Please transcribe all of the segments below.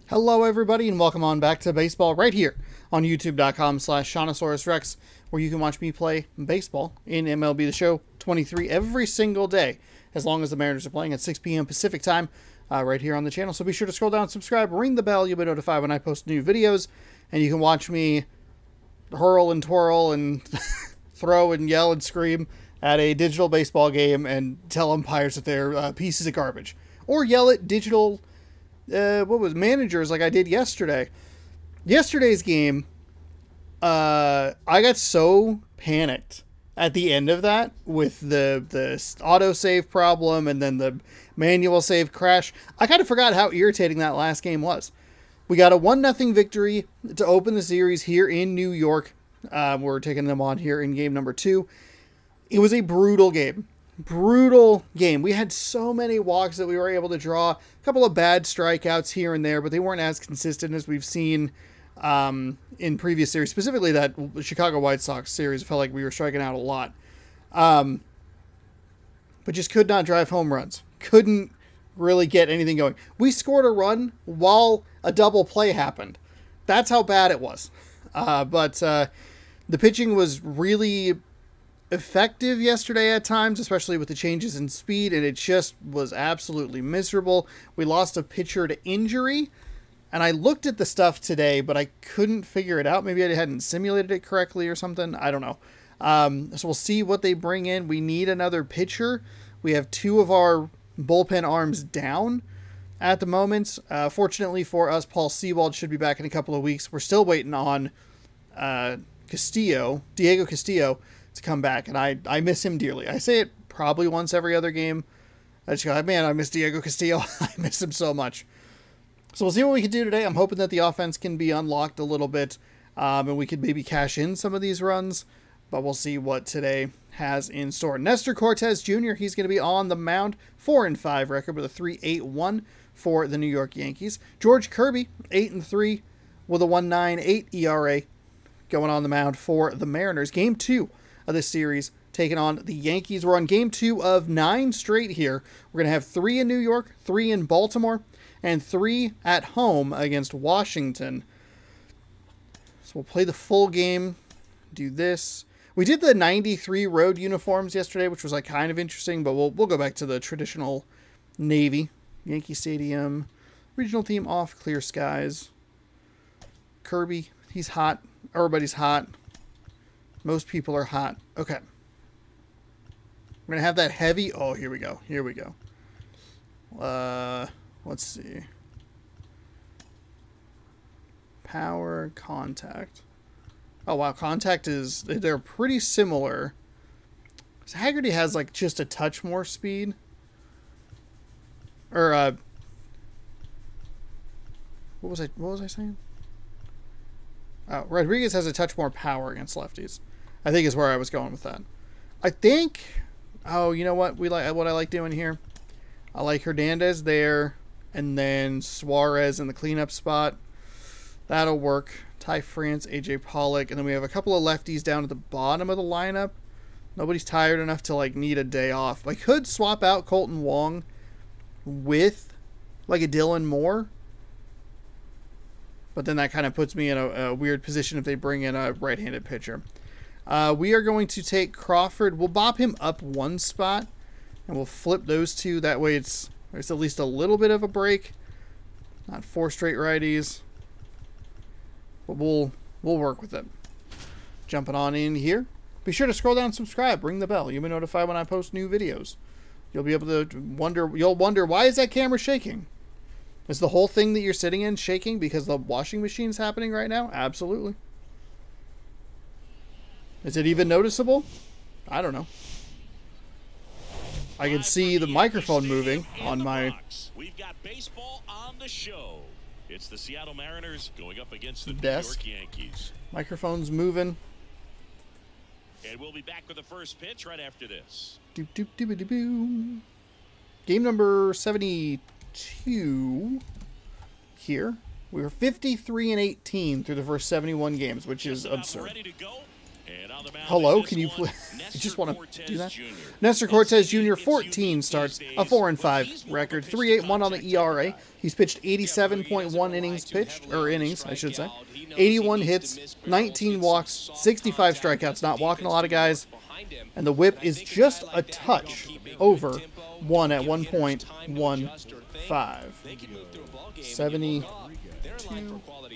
Hello everybody and welcome on back to baseball right here on youtube.com/Shawnosaurus where you can watch me play baseball in MLB The Show 23 every single day as long as the Mariners are playing at 6 p.m. Pacific time right here on the channel. So be sure to scroll down, subscribe, ring the bell. You'll be notified when I post new videos and you can watch me hurl and twirl and throw and yell and scream at a digital baseball game and tell umpires that they're pieces of garbage. Or yell at digital managers like I did yesterday. Yesterday's game, I got so panicked at the end of that with the autosave problem and then the manual save crash. I kind of forgot how irritating that last game was. We got a 1-0 victory to open the series here in New York. We're taking them on here in game number 2. It was a brutal game. Brutal game. We had so many walks that we were able to draw. A couple of bad strikeouts here and there, but they weren't as consistent as we've seen in previous series. Specifically that Chicago White Sox series. I felt like we were striking out a lot. But just could not drive home runs. Couldn't really get anything going. We scored a run while a double play happened. That's how bad it was. But the pitching was really effective yesterday at times, especially with the changes in speed, and it just was absolutely miserable. We lost a pitcher to injury, and I looked at the stuff today, but I couldn't figure it out. Maybe I hadn't simulated it correctly or something. I don't know. So we'll see what they bring in. We need another pitcher. We have 2 of our bullpen arms down at the moment. Fortunately for us, Paul Sewald should be back in a couple of weeks. We're still waiting on Diego Castillo, to come back, and I miss him dearly. I say it probably once every other game. I just go, man, I miss Diego Castillo. I miss him so much. So we'll see what we can do today. I'm hoping that the offense can be unlocked a little bit, and we could maybe cash in some of these runs, but we'll see what today has in store. Nestor Cortez Jr., he's going to be on the mound, 4-5 record with a 3.81 for the New York Yankees. George Kirby, 8-3 with a 1.98 ERA, going on the mound for the Mariners. Game 2 of this series, taking on the Yankees. We're on game 2 of 9 straight here. We're going to have 3 in New York, 3 in Baltimore, and 3 at home against Washington. So we'll play the full game, do this. We did the 93 road uniforms yesterday, which was like kind of interesting, but we'll go back to the traditional navy. Yankee Stadium, regional team off, clear skies. Kirby, he's hot. Everybody's hot. Most people are hot. Okay. We're going to have that heavy. Oh, here we go. Here we go. Let's see. Power, contact. Oh, wow. Contact is... They're pretty similar. So Haggerty has, like, just a touch more speed. Or, What was I saying? Oh, Rodriguez has a touch more power against lefties, I think is where I was going with that. I think, oh, you know what what I like doing here? I like Hernandez there, and then Suarez in the cleanup spot. That'll work. Ty France, AJ Pollock, and then we have a couple of lefties down at the bottom of the lineup. Nobody's tired enough to like need a day off. I could swap out Colton Wong with like a Dylan Moore, but then that kind of puts me in a weird position if they bring in a right-handed pitcher. We are going to take Crawford. We'll bop him up 1 spot, and we'll flip those 2. That way there's at least a little bit of a break. Not 4 straight righties. But we'll work with it. Jumping on in here. Be sure to scroll down and subscribe. Ring the bell. You'll be notified when I post new videos. You'll be able to wonder, why is that camera shaking? Is the whole thing that you're sitting in shaking because the washing machine's happening right now? Absolutely. Is it even noticeable? I don't know. I can see the microphone moving on my We've got baseball on the show. It's the Seattle Mariners going up against the desk. New York Yankees. Microphone's moving. And we'll be back with the first pitch right after this. Doop doop doop doop doop. Game number 72 here. We were 53-18 through the first 71 games, which is absurd. Ready to go. Hello, can you please? I just want to do that. Nestor Cortez Jr. 14 starts, a 4-5 record, 3.81 on the ERA. He's pitched 87.1 innings pitched, or innings, I should say. 81 hits, 19 walks, 65 strikeouts, not walking a lot of guys. And the whip is just a touch over 1 at 1.15. 72.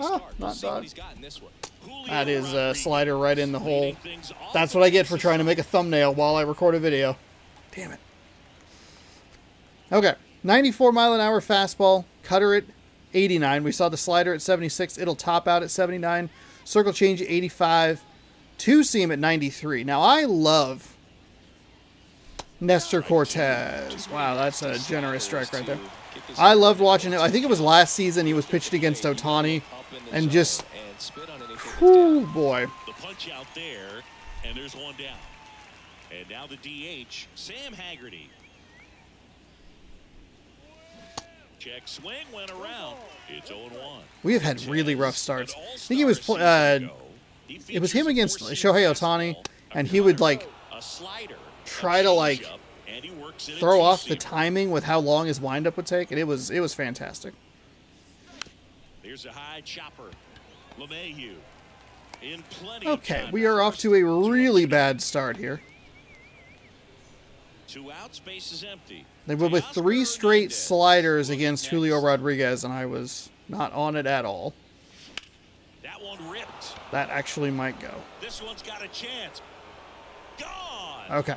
Ah, not bad. That is a slider right in the hole. That's what I get for trying to make a thumbnail while I record a video. Damn it. Okay. 94-mile-an-hour fastball. Cutter at 89. We saw the slider at 76. It'll top out at 79. Circle change at 85. Two-seam at 93. Now, I love Nestor Cortez. Wow, that's a generous strike right there. I loved watching it. I think it was last season he was pitched against Ohtani. And just... whoo, boy. The punch out there, and there's one down. And now the DH, Sam Haggerty. Check swing went around. It's 0-1. We have had really rough starts. I think it was him against Shohei Ohtani, and he would like try to like throw off the timing with how long his windup would take, and it was fantastic. There's a high chopper. LeMahieu. Okay, we are off to a really bad start here. 2 outs, base is empty. They went with 3 straight sliders against Julio Rodriguez, and I was not on it at all. That one ripped. That actually might go. This one's got a chance. Gone. Okay.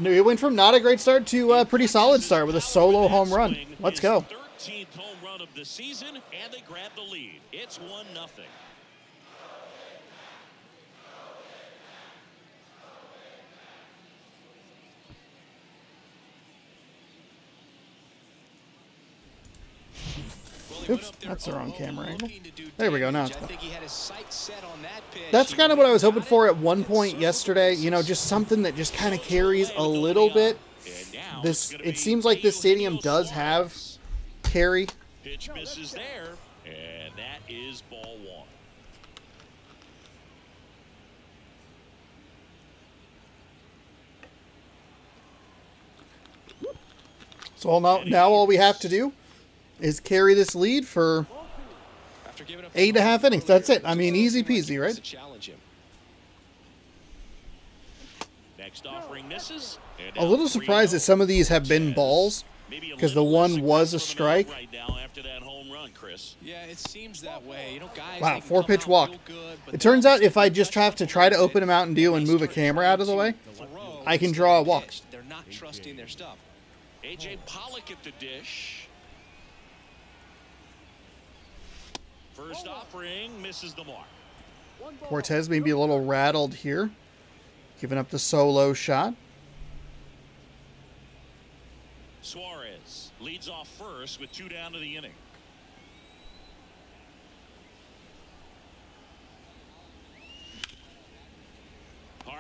It went from not a great start to a pretty solid start with a solo home run. Let's go. 13th home run of the season, and they grab the lead. It's 1-0. Oops, that's the wrong camera angle. There we go, now it's fine. That's kind of what I was hoping for at one point yesterday. You know, just something that just kind of carries a little bit. It seems like this stadium does have carry. Pitch misses there, and that is ball 1. So now all we have to do is carry this lead for 8.5 innings. That's it. I mean, easy peasy, right? Next offering misses. A little surprised that some of these have been balls, because the one was a strike. Yeah, it seems that way. You know, guys, wow, 4-pitch walk. It turns out if I just have to try to open a Mountain Dew and move a camera out of the way, I can draw a walk. They're not trusting their stuff. A.J. Pollock at the dish. First offering misses the mark. Cortez may be a little rattled here, giving up the solo shot. Suarez leads off first with 2 down to the inning.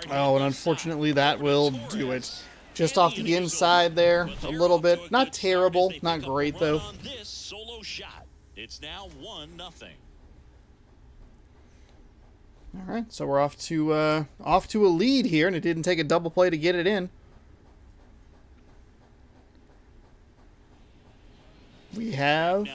Oh, and unfortunately that will do it. Just off the inside there, a little bit. Not terrible, not great though. It's now 1-0. All right, so we're off to a lead here, and it didn't take a double play to get it in. We have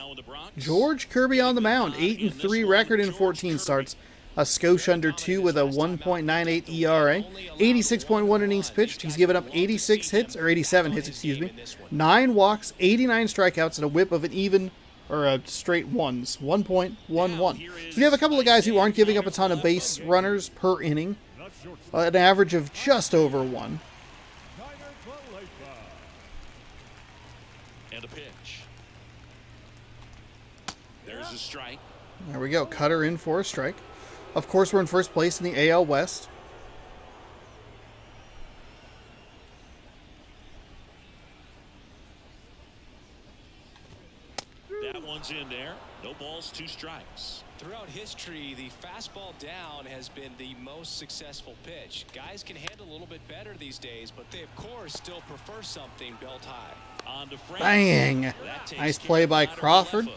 George Kirby on the mound, 8-3 record in 14 starts. A skosh under 2 with a 1.98 ERA, 86.1 innings pitched. He's given up 86 hits, or 87 hits, excuse me. 9 walks, 89 strikeouts, and a whip of an even, or a straight ones, 1.11. So we have a couple of guys who aren't giving up a ton of base runners per inning, an average of just over 1. And a pitch. There's a strike. There we go, cutter in for a strike. Of course, we're in first place in the AL West. That one's in there. No balls, 2 strikes. Throughout history, the fastball down has been the most successful pitch. Guys can handle a little bit better these days, but they, of course, still prefer something belt high. On to France. Bang! Nice play by Crawford.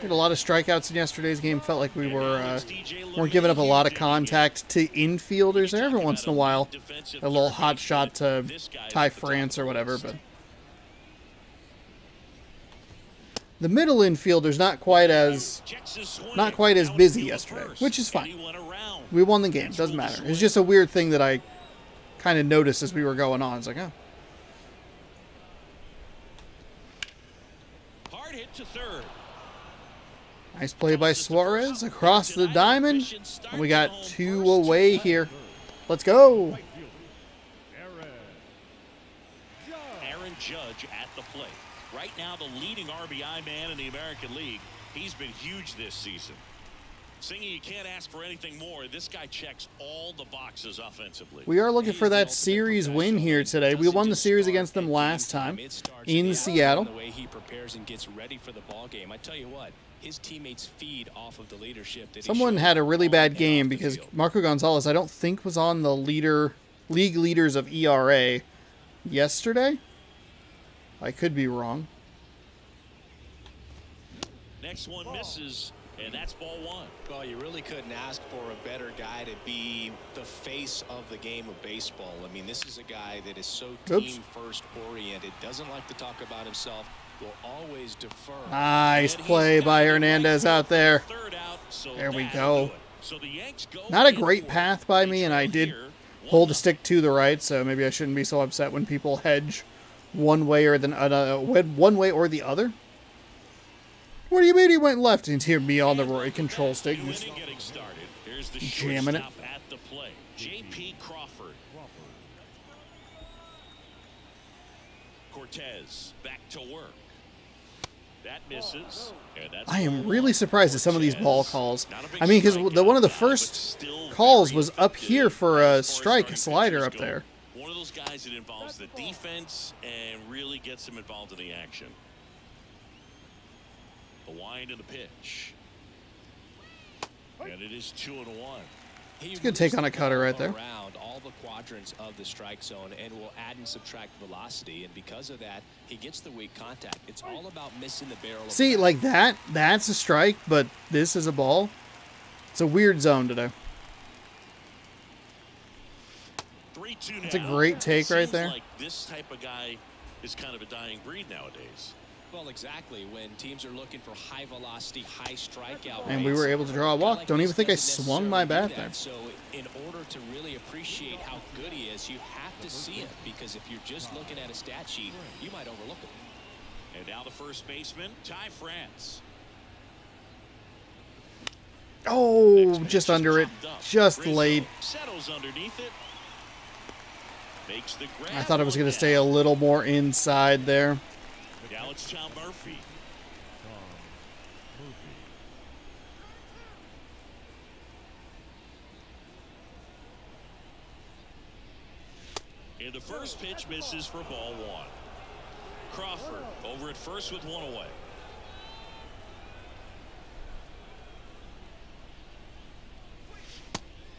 Had a lot of strikeouts in yesterday's game. Felt like we weren't giving up a lot of contact to infielders there. Every once in a while, a little hot shot to Ty France or whatever. But the middle infielder's not quite as busy yesterday, which is fine. We won the game. Doesn't matter. It's just a weird thing that I kind of noticed as we were going on. It's like, oh. Hard hit to third. Nice play by Suarez across the diamond. And we got 2 away here. Let's go. Aaron Judge at the plate. Right now, the leading RBI man in the American League. He's been huge this season. Singing, you can't ask for anything more. This guy checks all the boxes offensively. We are looking for that series win here today. We won the series against them last time in Seattle. The way he prepares and gets ready for the ball game. I tell you what, his teammates feed off of the leadership that someone had a really bad game because Marco Gonzalez, I don't think, was on the league leaders of ERA yesterday. I could be wrong. Next one misses, and that's ball 1. Well, you really couldn't ask for a better guy to be the face of the game of baseball. I mean, this is a guy that is so team-first oriented, doesn't like to talk about himself, will always defer. Nice play by Hernandez out there. There we go. Not a great path by me, and I did hold the stick to the right, so maybe I shouldn't be so upset when people hedge one way or the other. What do you mean he went left into me on the right control stick? Jamming it. J.P. Crawford. Cortez back to work. That misses. I am really surprised at some of these ball calls. I mean, because one of the first calls was up here for a strike, a slider up there. One of those guys that involves the defense and really gets them involved in the action. The wind of the pitch. And it is 2-1. It's a good take on a cutter right there. Around all the quadrants of the strike zone and will add and subtract velocity, and because of that, he gets the weak contact. It's all about missing the barrel. See, like that's a strike, but this is a ball. It's a weird zone today. It's a great take right there. Like this type of guy is kind of a dying breed nowadays. Well, exactly. When teams are looking for high velocity, high strikeout, and we were able to draw a walk. Don't even think I swung my bat there. So in order to really appreciate how good he is, you have to see it, because if you're just looking at a stat sheet, you might overlook it. And now the first baseman, Ty France. Oh, just under it, just late. Settles underneath it. Makes the grab. I thought it was going to stay a little more inside there. Now it's Tom Murphy. And the first pitch misses for ball 1. Crawford over at first with 1 away.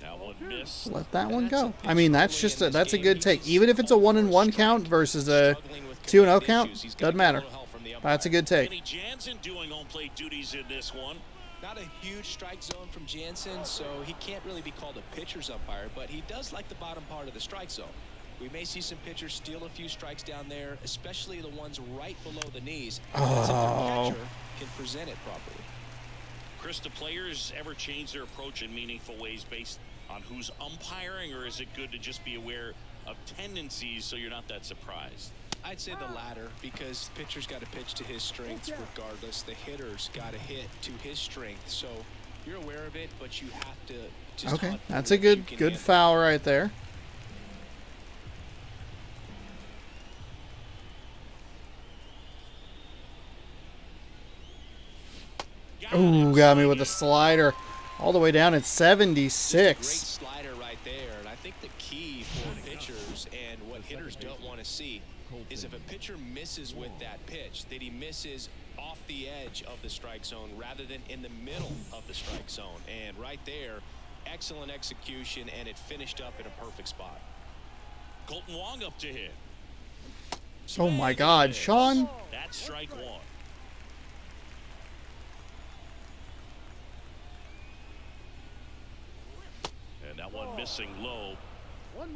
That one missed. Let that one go. I mean, that's just that's a good take. Even if it's a 1-1 count versus a 2-0 count, doesn't matter. That's a good take. Kenny Jansen doing home plate duties in this one. Not a huge strike zone from Jansen, so he can't really be called a pitcher's umpire, but he does like the bottom part of the strike zone. We may see some pitchers steal a few strikes down there, especially the ones right below the knees. Oh. The catcher can present it properly. Chris, do players ever change their approach in meaningful ways based on who's umpiring, or is it good to just be aware of tendencies so you're not that surprised? I'd say the latter, because the pitcher's got to pitch to his strengths regardless. The hitter's got to hit to his strength. So you're aware of it, but you have to just okay, that's a good foul right there. Ooh, got me with the slider. All the way down at 76. Great slider right there. And I think the key for pitchers and what hitters don't want to see is if a pitcher misses with that pitch, that he misses off the edge of the strike zone rather than in the middle of the strike zone. And right there, excellent execution, and it finished up in a perfect spot. Colton Wong up to hit. Oh my God, Sean. That's strike 1. missing low. 1-1.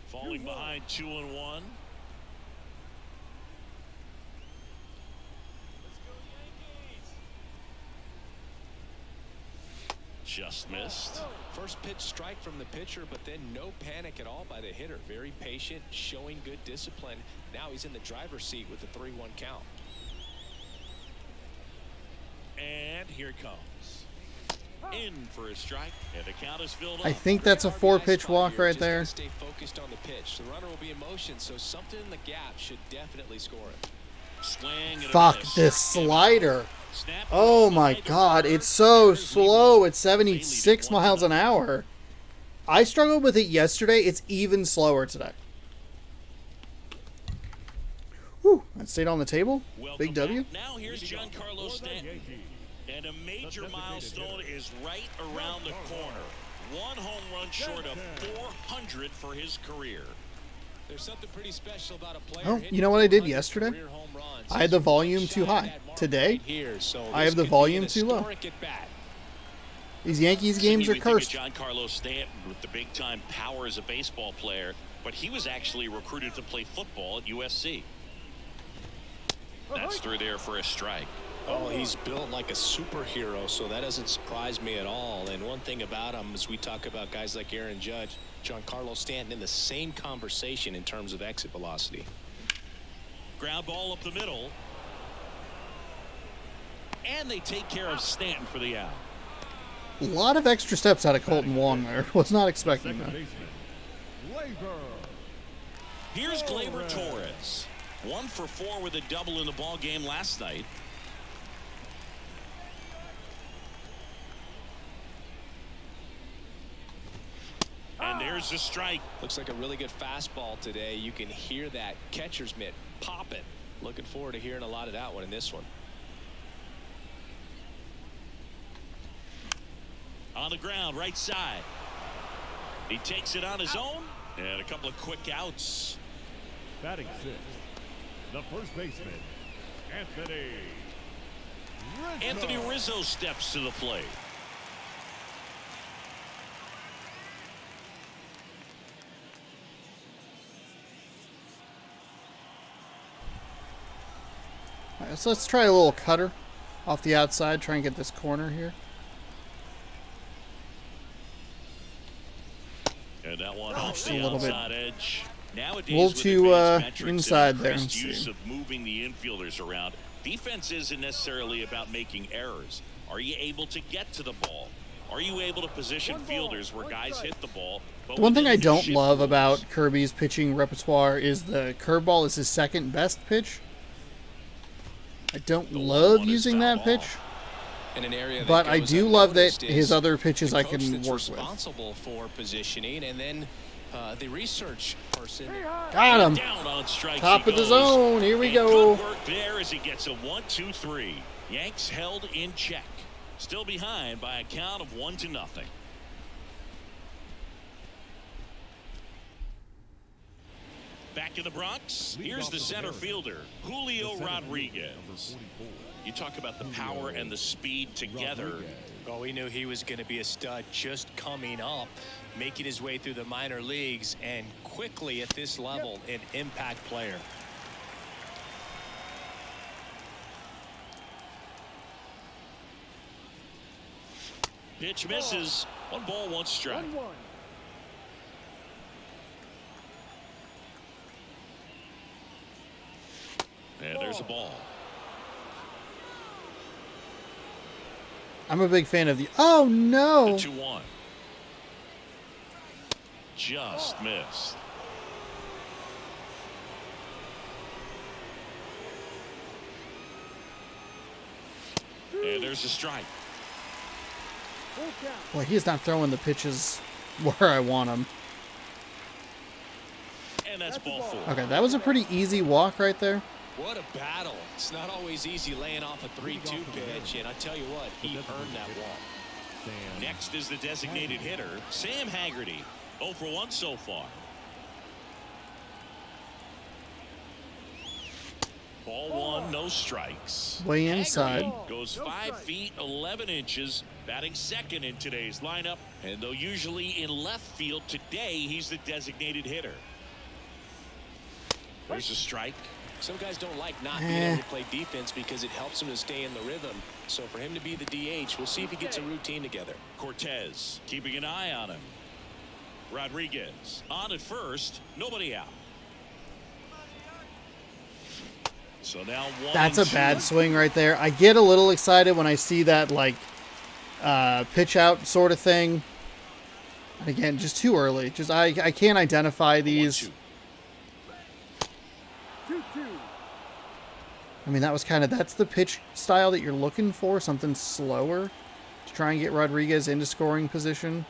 Falling behind 2-1. Just missed. First pitch strike from the pitcher, but then no panic at all by the hitter. Very patient, showing good discipline. Now he's in the driver's seat with the 3-1 count. And here it comes. In for a strike, and the count is filled up. I think that's a 4-pitch walk right there. Stay focused on the pitch. The runner will be in motion, so something in the gap should definitely score it. Swing and a Fuck miss. this slider. Oh my god, it's so slow. It's 76 miles an hour. I struggled with it yesterday. It's even slower today. Whew, that stayed on the table. Big W. Now here's Giancarlo Stanton. And a major milestone is right around the corner. One home run short of 400 for his career. There's something pretty special about a player. Oh, you know what I did yesterday? I had the volume too high. Today, I have the volume too low. These Yankees games are cursed. Giancarlo Stanton with the big-time power as a baseball player, but he was actually recruited to play football at USC. That's through there for a strike. Oh, he's built like a superhero, so that doesn't surprise me at all. And one thing about him, as we talk about guys like Aaron Judge, Giancarlo Stanton in the same conversation in terms of exit velocity. Ground ball up the middle. And they take care of Stanton for the out. A lot of extra steps out of Colton Wong there. Was not expecting that. Here's Gleyber Torres. 1 for 4 with a double in the ball game last night. And there's the strike. Looks like a really good fastball today. You can hear that catcher's mitt popping. Looking forward to hearing a lot of that one in this one. On the ground, right side. He takes it on his own. And a couple of quick outs. Batting 6th, the first baseman, Anthony Rizzo steps to the plate. All right, so let's try a little cutter off the outside. Try and get this corner here. And that one off the outside edge. Nowadays, A little too inside there. Use of moving the infielders around. Defense isn't necessarily about making errors. Are you able to get to the ball? Are you able to position fielders where guys hit the ball? The one thing I don't love about Kirby's pitching repertoire is the curveball is his second best pitch. I don't love using that pitch. In an area but I do love that his other pitches I can work with. Responsible for positioning, and then the research person got him. Top of the zone. Here we go. Good work there as he gets a 1-2-3. Yanks held in check. Still behind by a count of 1-0. Back in the Bronx, here's the center fielder, Julio Rodriguez. You talk about the power and the speed together. Well, we knew he was going to be a stud just coming up, making his way through the minor leagues, and quickly at this level, an impact player. Pitch misses. 1 ball, 1 strike. 1-1. And there's a ball. I'm a big fan of the. Oh no! 2-1. Just missed. And there's a strike. Boy, he's not throwing the pitches where I want him. And that's ball 4. Okay, that was a pretty easy walk right there. What a battle. It's not always easy laying off a 3-2 pitch, and I tell you what, he earned that walk. Next is the designated hitter, Sam Haggerty. 0 for 1 so far. Ball one, no strikes. Way inside. Goes 5 feet 11 inches, batting second in today's lineup. And though usually in left field, today he's the designated hitter. There's a strike. Some guys don't like not being able to play defense because it helps them to stay in the rhythm. So for him to be the DH, we'll see if he gets a routine together. Cortez keeping an eye on him. Rodriguez on at first, nobody out. So now that's a bad swing right there. I get a little excited when I see that, like, pitch out sort of thing. And again, just too early. Just I can't identify these. I mean, that was kind of, that's the pitch style that you're looking for, something slower to try and get Rodriguez into scoring position.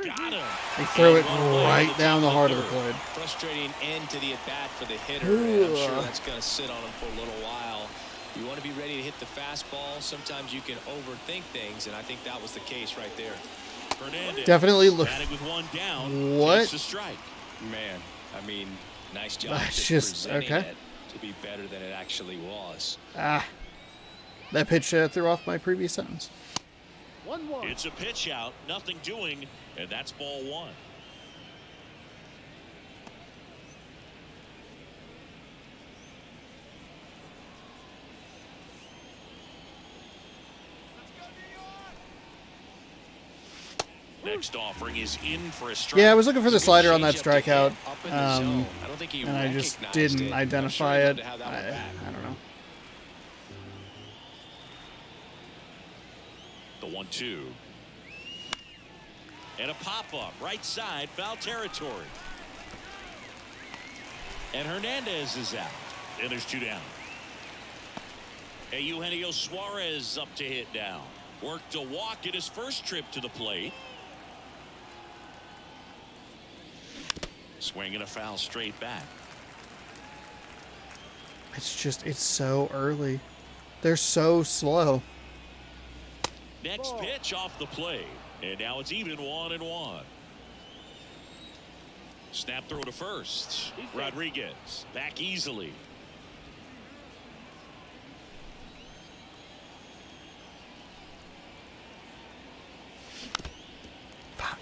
Got him. They throw it right down the heart of the plate. Frustrating end to the at-bat for the hitter, and I'm sure that's going to sit on him for a little while. You want to be ready to hit the fastball. Sometimes you can overthink things, and I think that was the case right there. Hernandez definitely look. with one down. What? A strike. Man, I mean, nice job. That's just okay. It to be better than it actually was. That pitch threw off my previous sentence. 1-1. It's a pitch out, nothing doing, and that's ball one. Next offering is in for a strike. Yeah, I was looking for the slider on that strikeout, and I just didn't identify it. I don't know. The 1-2. And a pop-up, right side, foul territory. And Hernandez is out. And there's 2 down. And Eugenio Suarez up to hit down. Worked a walk at his first trip to the plate. Swinging a foul straight back. It's so early. They're so slow. Next pitch off the plate. And now it's even 1-1. Snap throw to first. Rodriguez back easily. Fuck.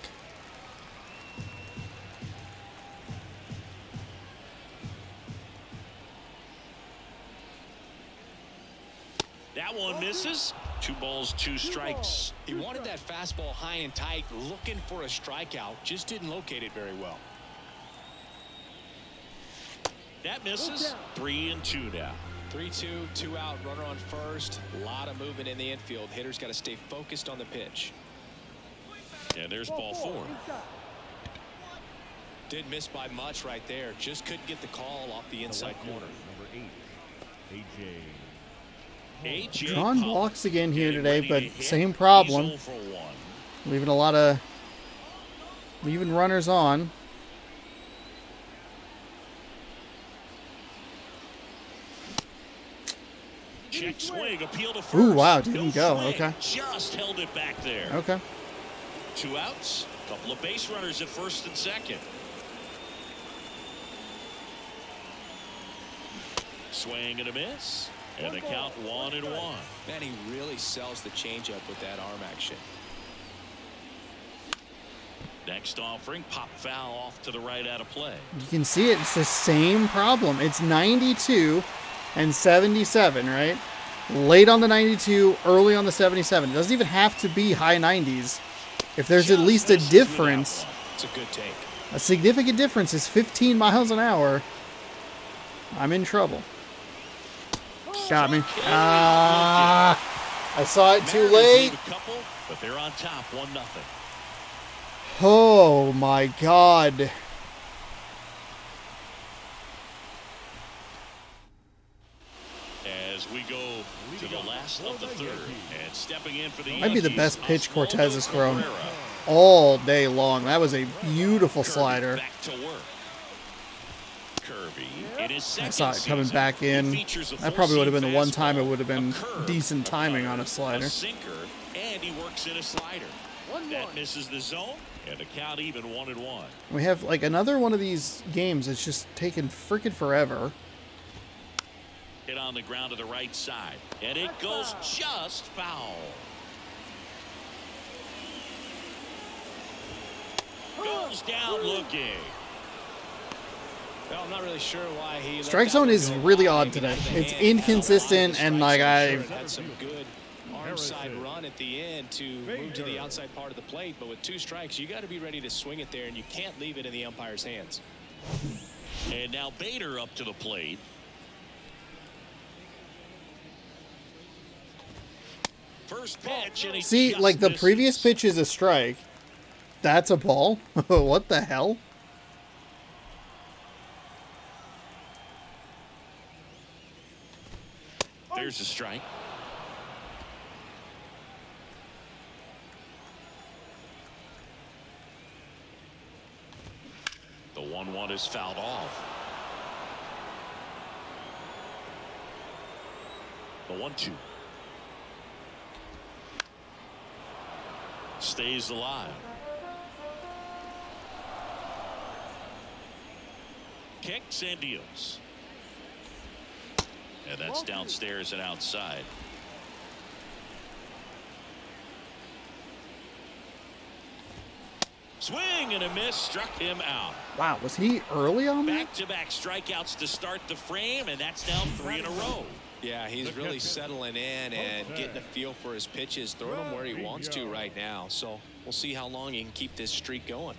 That one misses. 2 balls, 2 strikes. He wanted that fastball high and tight, looking for a strikeout. Just didn't locate it very well. That misses. 3-2 now. 3-2, 2 out, runner on first. A lot of movement in the infield. Hitter's got to stay focused on the pitch. And there's ball 4. Did miss by much right there. Just couldn't get the call off the inside corner. Number 8, AJ. Drawn walks again here today, but same problem. Leaving a lot of runners on. Check swing, appeal to first. Ooh, wow, didn't go. Okay. Just held it back there. Okay. 2 outs, couple of base runners at first and second. Swing and a miss. And the count 1-1. Man, he really sells the changeup with that arm action. Next offering, pop foul off to the right out of play. You can see it. It's the same problem. It's 92 and 77, right? Late on the 92, early on the 77. It doesn't even have to be high 90s. If there's at least a difference, it's a good take. a significant difference is 15 miles an hour, I'm in trouble. Got me. I saw it too late. But they're on top 1-0. Oh my God. As we go to the last of the third, and stepping in for the Might be the Yankees, best pitch Cortez has thrown Cabrera. all day long. That was a beautiful slider. Back to work. Kirby in his I second saw it coming season, back in. he features a That probably would have been the one full-seam time it would have been fastball, a decent curve, timing on a a slider. sinker, and he works in a slider. That misses the zone, and the count even 1-1. We have like another one of these games that's just taken freaking forever. Hit on the ground to the right side. And it goes just foul. Goes down looking. Well, I'm not really sure why he. Strike zone is really odd today. It's inconsistent, and like I had some good arm side run at the end to move to the outside part of the plate, but with 2 strikes, you got to be ready to swing it there, and you can't leave it in the umpire's hands. And now Bader up to the plate. First pitch, and he see, just like the misses. previous pitch is a strike. That's a ball. What the hell? There's a strike. The 1-1 is fouled off. The 1-2 stays alive. Kicks and deals. And that's downstairs and outside. Swing and a miss, struck him out. Wow, was he early on that? Back-to-back strikeouts to start the frame, and that's now 3 in a row. Yeah, he's really settling in and getting a feel for his pitches, throwing them where he wants to right now. So we'll see how long he can keep this streak going.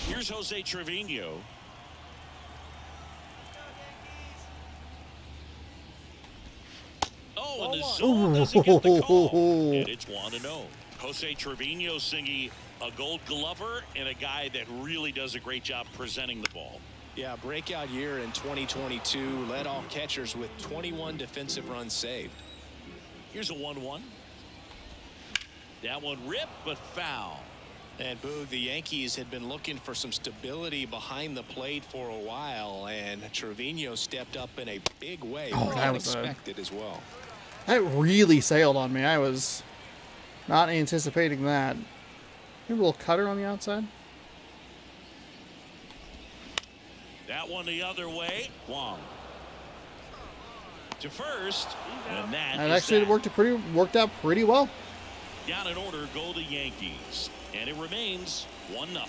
Here's Jose Trevino. Oh, and the zone doesn't get the call. And it's 1-0. Jose Trevino singing a Gold Glover and a guy that really does a great job presenting the ball. Yeah, breakout year in 2022. Led all catchers with 21 defensive runs saved. Here's a 1-1. That one ripped, but foul. And Boog, the Yankees had been looking for some stability behind the plate for a while, and Trevino stepped up in a big way. Oh, that was unexpected as well. That really sailed on me. I was not anticipating that. Maybe a little cutter on the outside. That one the other way. Wong to first, and that actually worked out pretty well. Down in order go the Yankees, and it remains 1-0.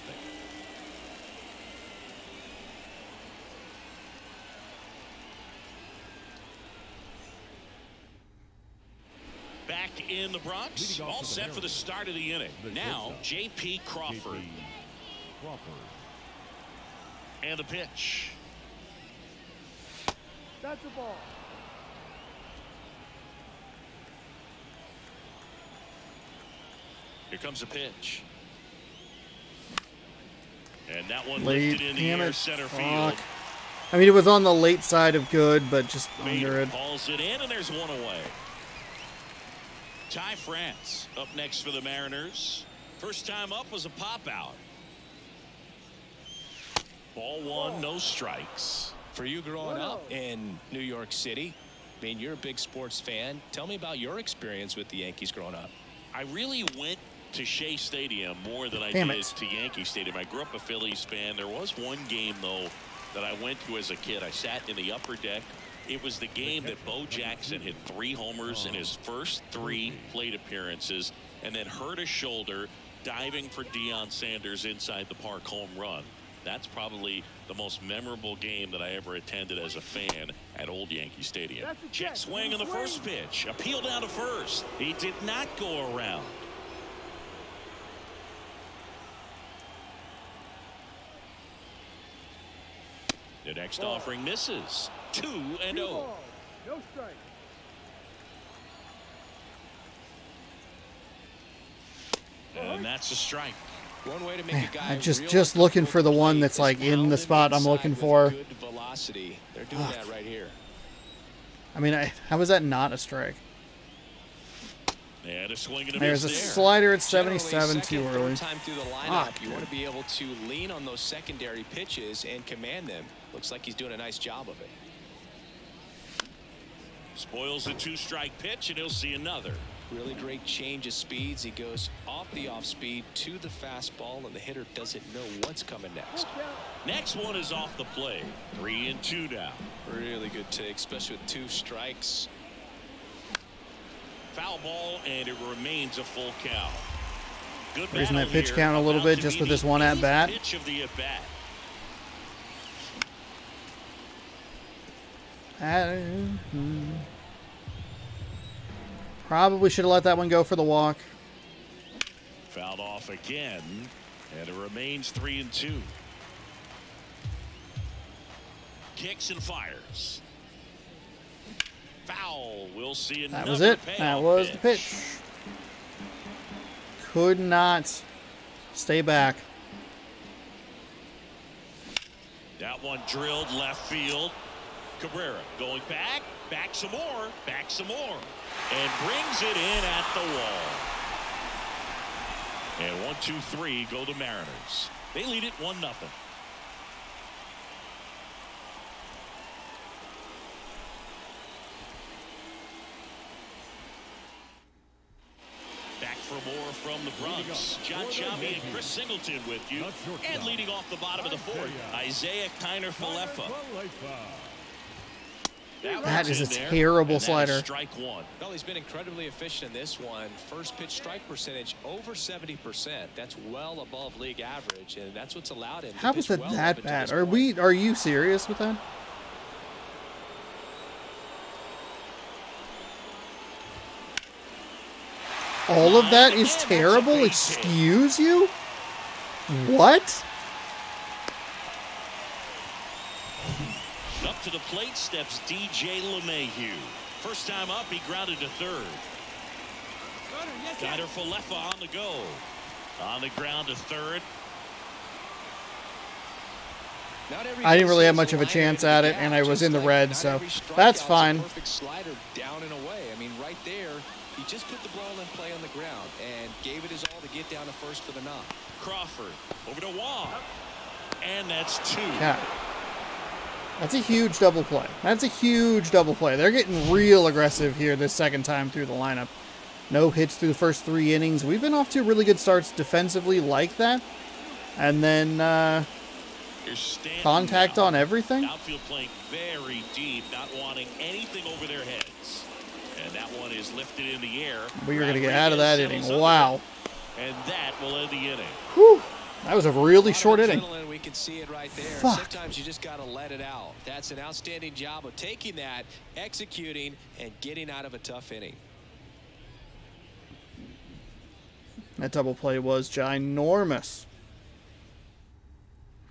Back in the Bronx, all set for the start of the inning. Now J.P. Crawford. And the pitch. That's a ball. Here comes a pitch. And that one Late, lifted in the damn air it. center Fuck. field. I mean, it was on the late side of good, but just under Bader it. hauls it in, and there's one away. Ty France up next for the Mariners. First time up was a pop out. Ball 1, no strikes. For you growing up in New York City, I mean, you're a big sports fan. Tell me about your experience with the Yankees growing up. I really went to Shea Stadium more than I Damn did it. to Yankee Stadium. I grew up a Phillies fan. There was one game, though, that I went to as a kid. I sat in the upper deck. It was the game that Bo Jackson hit 3 homers in his first 3 plate appearances and then hurt his shoulder diving for Deion Sanders inside the park home run. That's probably the most memorable game that I ever attended as a fan at Old Yankee Stadium. Check swing on the first pitch. Appeal down to first. He did not go around. The next offering misses. 2-0. No strike. And that's a strike. One way to make a guy I'm just looking for the one that's like in the spot I'm looking for. Good velocity. They're doing that right here. I mean, how was that not a strike? And a swing and a There's a miss there. slider at Generally, 77 too second, early. third time through the lineup, Fuck, you want dude. to be able to lean on those secondary pitches and command them. Looks like he's doing a nice job of it. Spoils a 2-strike pitch, and he'll see another. Really great change of speeds. He goes off the off speed to the fastball, and the hitter doesn't know what's coming next. Next one is off the plate. 3-2 now. Really good take, especially with 2 strikes. Foul ball, and it remains a full count. Good Raising that battle pitch here. count a little About bit to just be with this the one at bat. pitch of the at bat. Probably should have let that one go for the walk. Fouled off again, and it remains 3-2. Kicks and fires. Foul. We'll see another. That was it. That was the pitch. Could not stay back. That one drilled left field. Cabrera going back, back some more, and brings it in at the wall. And 1-2-3 go the Mariners. They lead it 1-0. Back for more from the Bronx. John Chami and Chris Singleton with you. And leading off the bottom of the 4th, Isaiah Kiner-Falefa. That is a terrible slider. Strike one. Well, he's been incredibly efficient in this one. First pitch strike percentage over 70%. That's well above league average, and that's what's allowed him. How was that that bad? Are you serious with that? All of that is terrible? Excuse you? What? Up to the plate steps DJ LeMahieu. First time up, he grounded to third. Kiner-Falefa on the go. On the ground to third. I didn't really have much of a chance at it, and I was in the red, so that's fine. Perfect slider down and away. I mean, right there, he just put the ball in play on the ground and gave it his all to get down to first for the knock. Crawford over to Wong. And that's 2. Yeah. That's a huge double play. That's a huge double play. They're getting real aggressive here this second time through the lineup. No hits through the first 3 innings. We've been off to really good starts defensively like that. And then contact on everything. Outfield playing very deep, not wanting anything over their heads. And that one is lifted in the air. We are going to get out of that inning. Wow. And that will end the inning. Whew. That was a really short inning. We can see it right there. Fuck. Sometimes you just got to let it out. That's an outstanding job of taking that, executing, and getting out of a tough inning. That double play was ginormous.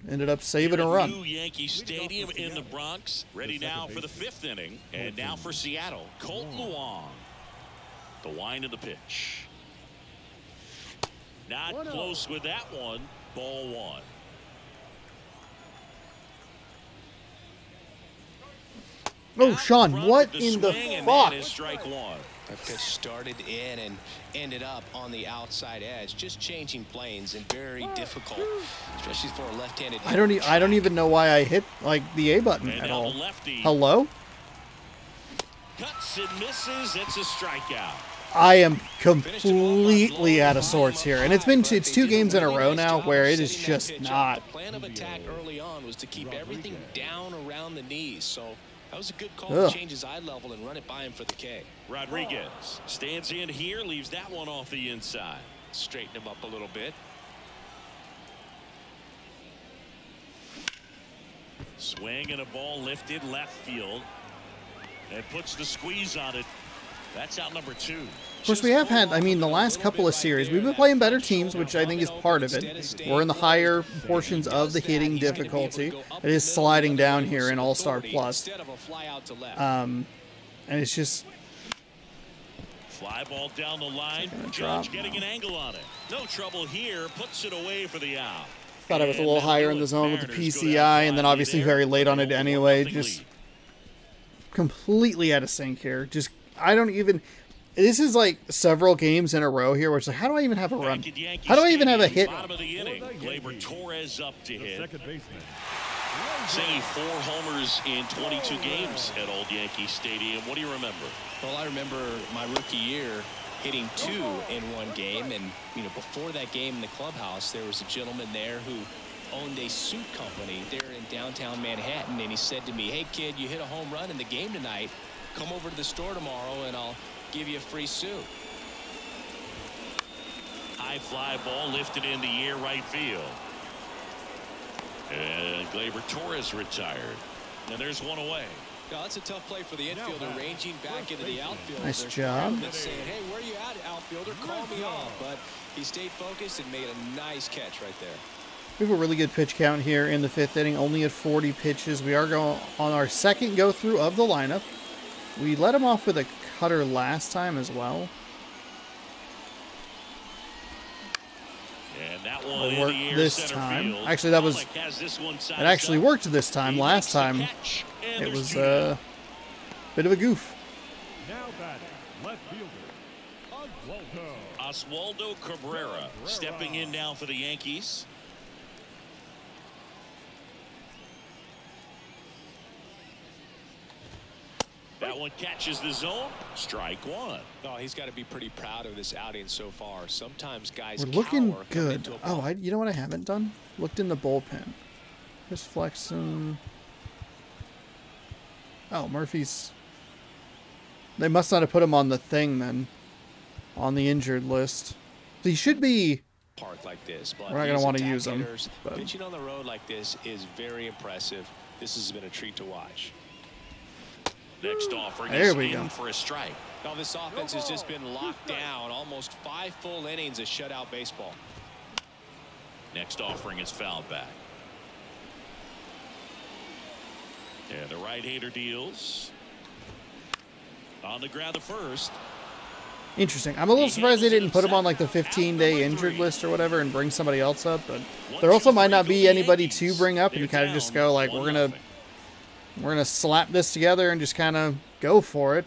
Ended up saving a run. New Yankee Stadium in the Bronx. Ready now for the 5th inning. And now for Seattle, Colton Wong. The wind of the pitch. Not close with that one. Ball 1. Oh, Sean, what in the fuck? Strike 1. That pitch started in and ended up on the outside edge, just changing planes and very difficult, especially for a left-handed. I don't even know why I hit like the A button at all. Hello? Cuts and misses. It's a strikeout. I am completely out of sorts here, and it's 2 games in a row now where it is just not. The plan of attack early on was to keep everything down around the knees, so that was a good call to change his eye level and run it by him for the K. Rodriguez stands in here, leaves that one off the inside. Straighten him up a little bit. Swing and a ball lifted left field and puts the squeeze on it. That's out number 2. Of course, we have had, I mean, the last couple of series, we've been playing better teams, which I think is part of it. We're in the higher portions of the hitting difficulty. It is sliding down here in All-Star Plus. And it's just... Fly ball down the line. Judge getting an angle on it. No trouble here. Puts it away for the out. Thought I was a little higher in the zone with the PCI, and then obviously very late on it anyway. Just completely out of sync here. Just, I don't even... This is like several games in a row here where it's like, how do I even have a run? How do I even have a hit? Bottom of the inning. Gleyber Torres up to hit. Saying 4 homers in 22 games at Old Yankee Stadium. What do you remember? Well, I remember my rookie year. hitting 2 in one game. And, you know, before that game in the clubhouse, there was a gentleman there who owned a suit company there in downtown Manhattan. And he said to me, hey, kid, you hit a home run in the game tonight. Come over to the store tomorrow and I'll give you a free suit. High fly ball lifted in the air right field. And Gleyber Torres retired. And there's one away. No, that's a tough play for the infielder, ranging back into the outfield. Nice job. Saying, hey, where you at, outfielder? Call me off. But he stayed focused and made a nice catch right there. We have a really good pitch count here in the 5th inning, only at 40 pitches. We are going on our second go-through of the lineup. We let him off with a cutter last time as well. And that one It worked this time. Actually, that was... It actually worked this time. Last time, it was a bit of a goof. Now batting, left fielder, Oswaldo Cabrera stepping in now for the Yankees. That one catches the zone. Strike one. Oh, he's got to be pretty proud of this outing so far. Sometimes guys We're looking cower good. Oh, you know what I haven't done? Looked in the bullpen. Chris Flexen. Oh, Murphy's. They must not have put him on the thing then. On the injured list. He should be. Park like this, but we're not going to want to use him. Pitching on the road like this is very impressive. This has been a treat to watch. Next offering there is we in go. For a strike. Now this offense has just been locked down. Almost 5 full innings of shutout baseball. Next offering is fouled back. And the right-hander deals. On the ground to first. Interesting. I'm a little surprised they didn't put him on like the 15-day injured list or whatever and bring somebody else up. But there also might not be anybody to bring up, and you kind of just go like, we're gonna slap this together and just kind of go for it.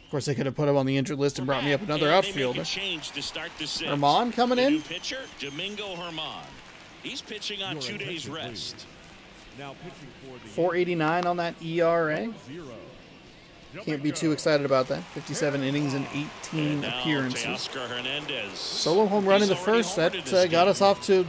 Of course, they could have put him on the injured list and brought me up another outfielder. Herman coming in. Pitcher Domingo Herman. He's pitching on 2 days rest. Now pitching for the 4.89 on that ERA. Can't be too excited about that. 57 innings and 18 appearances. Solo home run in the first. That got us off to,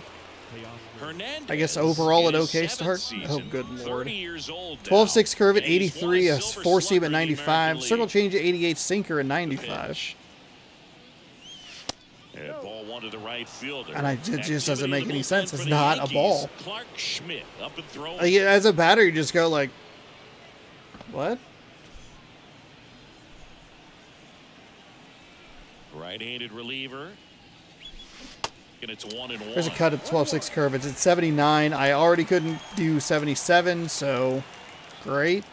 I guess, overall an okay start. Oh, good lord. 12-6 curve at 83, a 4-seam at 95, circle change at 88, sinker at 95. Ball one to the right fielder. And it just doesn't make any sense. It's not a ball. Clark Schmidt up and throwing. Like, as a batter, you just go like, what? Right-handed reliever. And it's 1-1. There's a cut at 12-6 curve. It's at 79. I already couldn't do 77, so great.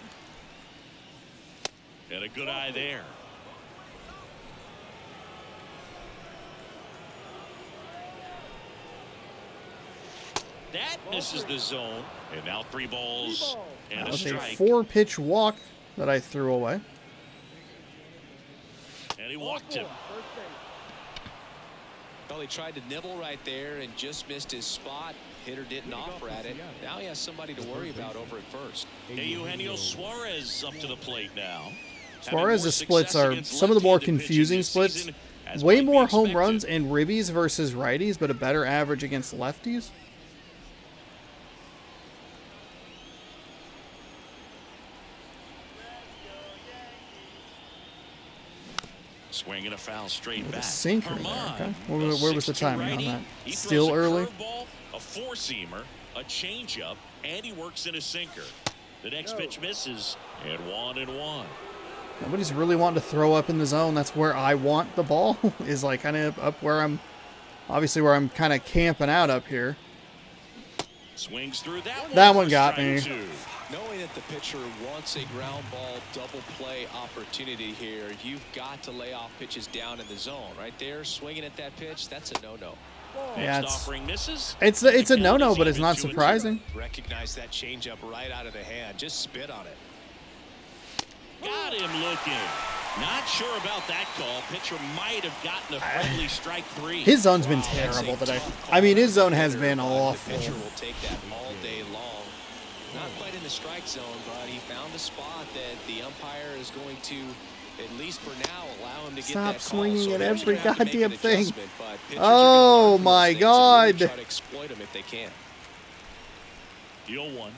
And a good eye there. That misses the zone. And now 3 balls and That a was a strike. 4-pitch walk that I threw away. And he walked him. Well, he tried to nibble right there and just missed his spot. Hitter didn't offer at it. Now he has somebody to worry about over at first. Eugenio Suarez up to the plate now. Suarez's splits are some of the more confusing splits. Way more home runs and ribbies versus righties, but a better average against lefties. Swinging a foul straight back. Sinker there, okay. Where was the timing on that? Still early? A 4-seamer, a changeup, and he works in a sinker. The next pitch misses, and 1-1. Nobody's really wanting to throw up in the zone. That's where I want the ball, is like kind of up where I'm, obviously where I'm kind of camping out up here. Swings through that one. That one got me. Knowing that the pitcher wants a ground ball double play opportunity here, you've got to lay off pitches down in the zone. Right there, swinging at that pitch, that's a no-no. Yeah, it's a no-no, but it's not surprising. Recognize that changeup right out of the hand. Just spit on it. Got him looking. Not sure about that call. Pitcher might have gotten a friendly strike 3. His zone's been terrible today. I mean, his zone has been awful. The pitcher will take that all day long. Not quite in the strike zone, but he found a spot that the umpire is going to, at least for now, allow him to get that call. Stop swinging at they're every gonna have to make an goddamn thing. adjustment, but pitchers are Oh gonna learn from my those things and really God. try to exploit them if they can. Deal one.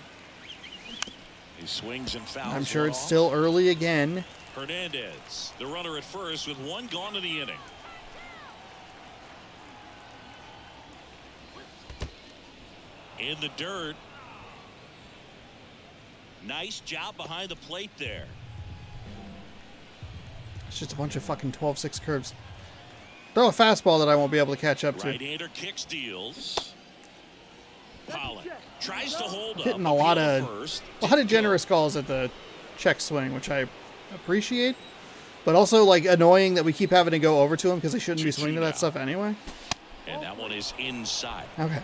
He swings and fouls. I'm sure one it's off. still early again. Hernandez, the runner at first with one gone in the inning. In the dirt. Nice job behind the plate there. It's just a bunch of fucking 12-6 curves. Throw a fastball that I won't be able to catch up to. Right-hander kicks, deals. Pollock tries to hold up. Hitting a lot of generous calls at the check swing, which I appreciate. But also, like, annoying that we keep having to go over to him because they shouldn't be swinging to that stuff anyway. And that one is inside. Okay.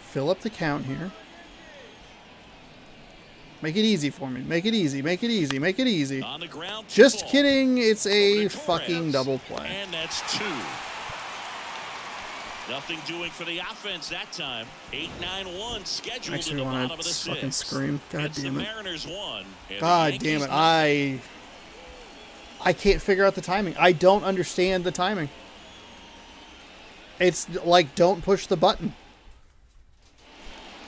Fill up the count here. Make it easy for me. Make it easy. Make it easy. Make it easy. On the ground. Just kidding. It's a fucking double play. And that's 2. Nothing doing for the offense that time. 8-9-1 scheduled Makes in me the bottom want of the to fucking 6th. scream. God It's damn the it. Mariners 1. and God the damn it. Yankees I can't figure out the timing. I don't understand the timing. It's like, don't push the button.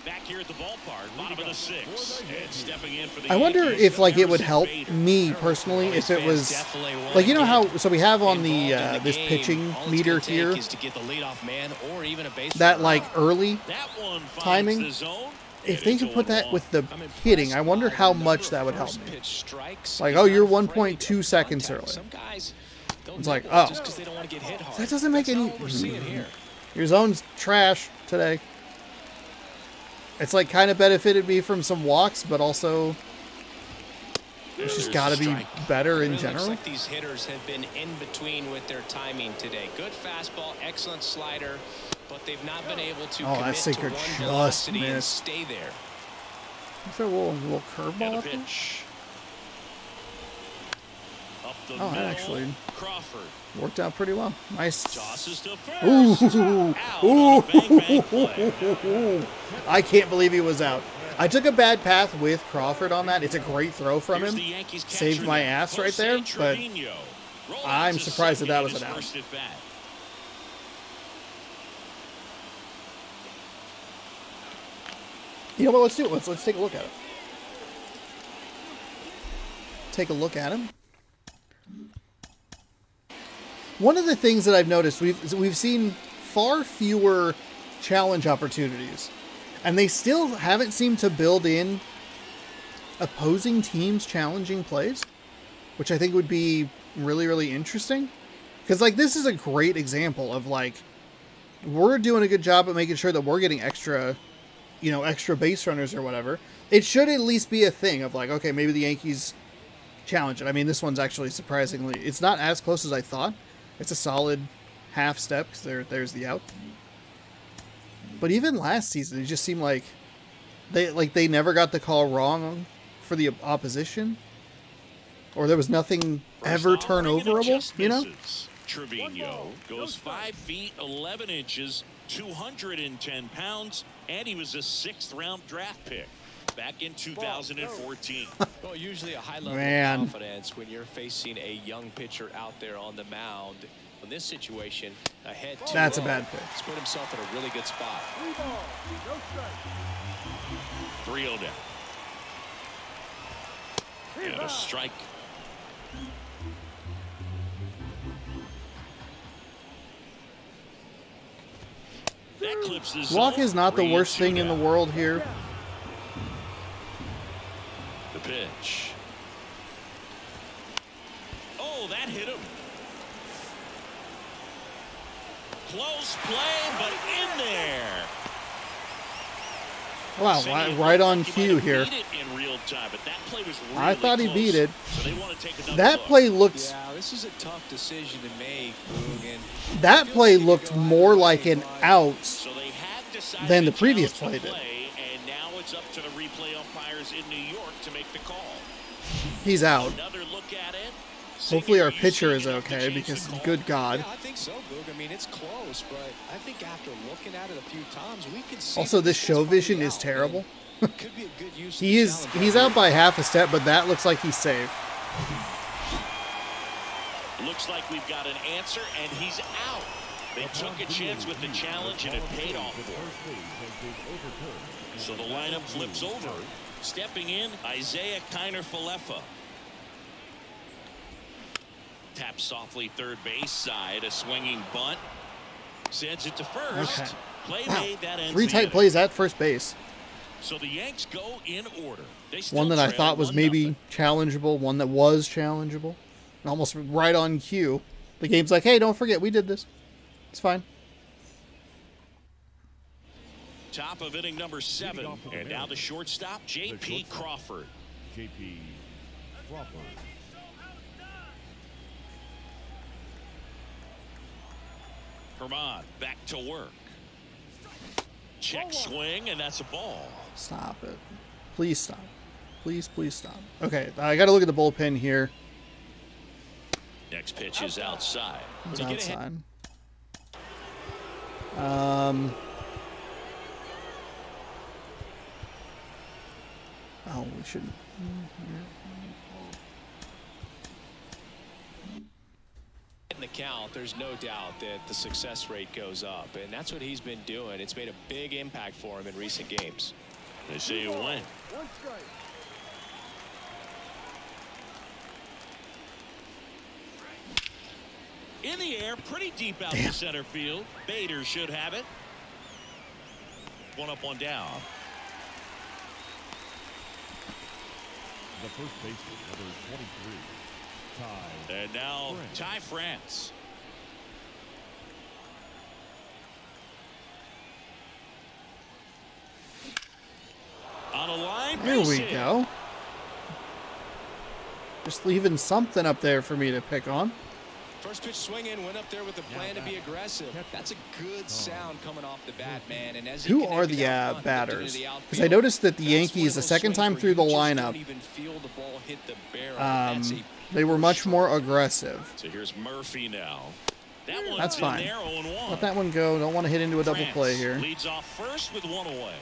back here at the ballpark, bottom of the 6th. And stepping in for the I wonder Yankees, if, like, it would help Bader. me personally if it was, like, you know how, so we have on the, this pitching meter here, that, like, early That one finds timing. the zone. If It they is could put that 0-1. with the hitting, I wonder how much that would help me. Like, oh, you're 1.2 seconds early. It's like, oh, that doesn't make any. Your zone's trash today. It's like kind of benefited me from some walks, but also it's just got to be better in general. Looks like these hitters have been in between with their timing today. Good fastball, excellent slider, but they've not been able to commit that to sinker one just velocity and missed. stay there. Is there a little curveball And a up there? pitch. Up the Oh, that middle. actually Crawford worked out pretty well. Nice. tosses to first. Ooh, Out on a bang, bang play. ooh. I can't believe he was out. I took a bad path with Crawford on that. It's a great throw from Here's him. the Yankees Saved catcher my now, ass right Jose there, but Trevino. Roll I'm out to surprised that second was in an his out. first at bat. You know what? Let's do it. Let's take a look at it. Take a look at him. One of the things that I've noticed, we've seen far fewer challenge opportunities, and they still haven't seemed to build in opposing teams challenging plays, which I think would be really, really interesting. Because, like, this is a great example of, like, we're doing a good job of making sure that we're getting extra base runners or whatever. It should at least be a thing of, like, okay, maybe the Yankees challenge it. I mean, this one's actually surprisingly, it's not as close as I thought. It's a solid half step, because there's the out. But even last season, it just seemed like they never got the call wrong for the opposition, or there was nothing ever turnoverable, you know? Trevino goes 5 feet 11 inches, 210 pounds, and he was a 6th-round draft pick back in 2014. Well, usually a high level Man. of confidence when you're facing a young pitcher out there on the mound. In this situation, ahead 2-0. That's a bad pick. He's put himself in a really good spot. 3-0 down. And a strike. That clips the Walk zone. is not the 3-2 worst thing in the down. world here. The pitch. Oh, that hit him. Close play, but in there. Wow, right on cue here. In real time, but that play was really I thought he close. beat it. So they want to take another That look. play looked Yeah, this is a tough decision to make, Boog, and that play looked more like an out So they have decided than the to previous challenge the play did. and now it's up to the replay umpires in New York to make the call. He's out. Another look at it. Hopefully our pitcher is okay, because good God. Yeah, I think so, Boog. I mean, it's close, but I think after looking at it a few times, we could see. Also, this show vision is terrible. Could be a good use. He's out by half a step, but that looks like he's safe. Looks like we've got an answer, and he's out. They took a chance with the challenge, and it paid off for him. So the lineup flips over. Stepping in, Isaiah Kiner-Falefa. Taps softly third base side. A swinging bunt. Sends it to first. Okay. Play Wow. made, that ends 3 the tight inning. plays at first base. So the Yanks go in order. They still One that I trail thought was 1-0. maybe challengeable, one that was challengeable. And almost right on cue. The game's like, hey, don't forget, we did this. It's fine. Top of inning number 7. And now the shortstop, J.P. Crawford. J.P. Crawford. Herman back to work. Check swing, and that's a ball. Stop it. Please stop. Please, please stop. Okay, I got to look at the bullpen here. Next pitch is outside. It's When you get outside. Oh, we shouldn't. In the count, there's no doubt that the success rate goes up, and that's what he's been doing. It's made a big impact for him in recent games. They say you win. In the air, pretty deep out to center field. Bader should have it. One up, one down. The first baseman, number 23, Ty. And now France. Ty France. On a line. There base we hit. go. Just leaving something up there for me to pick on. First pitch swing in, went up there with a plan to be aggressive. That's a good sound coming off the bat, man. And as he Who are connected the out front, batters? into the Because I outfield, noticed that the that's one Yankees, of the those second swings time where through you the just lineup, don't even feel the ball hit the barrel. That's a they were much more aggressive. So here's Murphy now. That one's That's in fine. there, 0-1. Let that one go. Don't want to hit into a double France play here. leads off first with one away.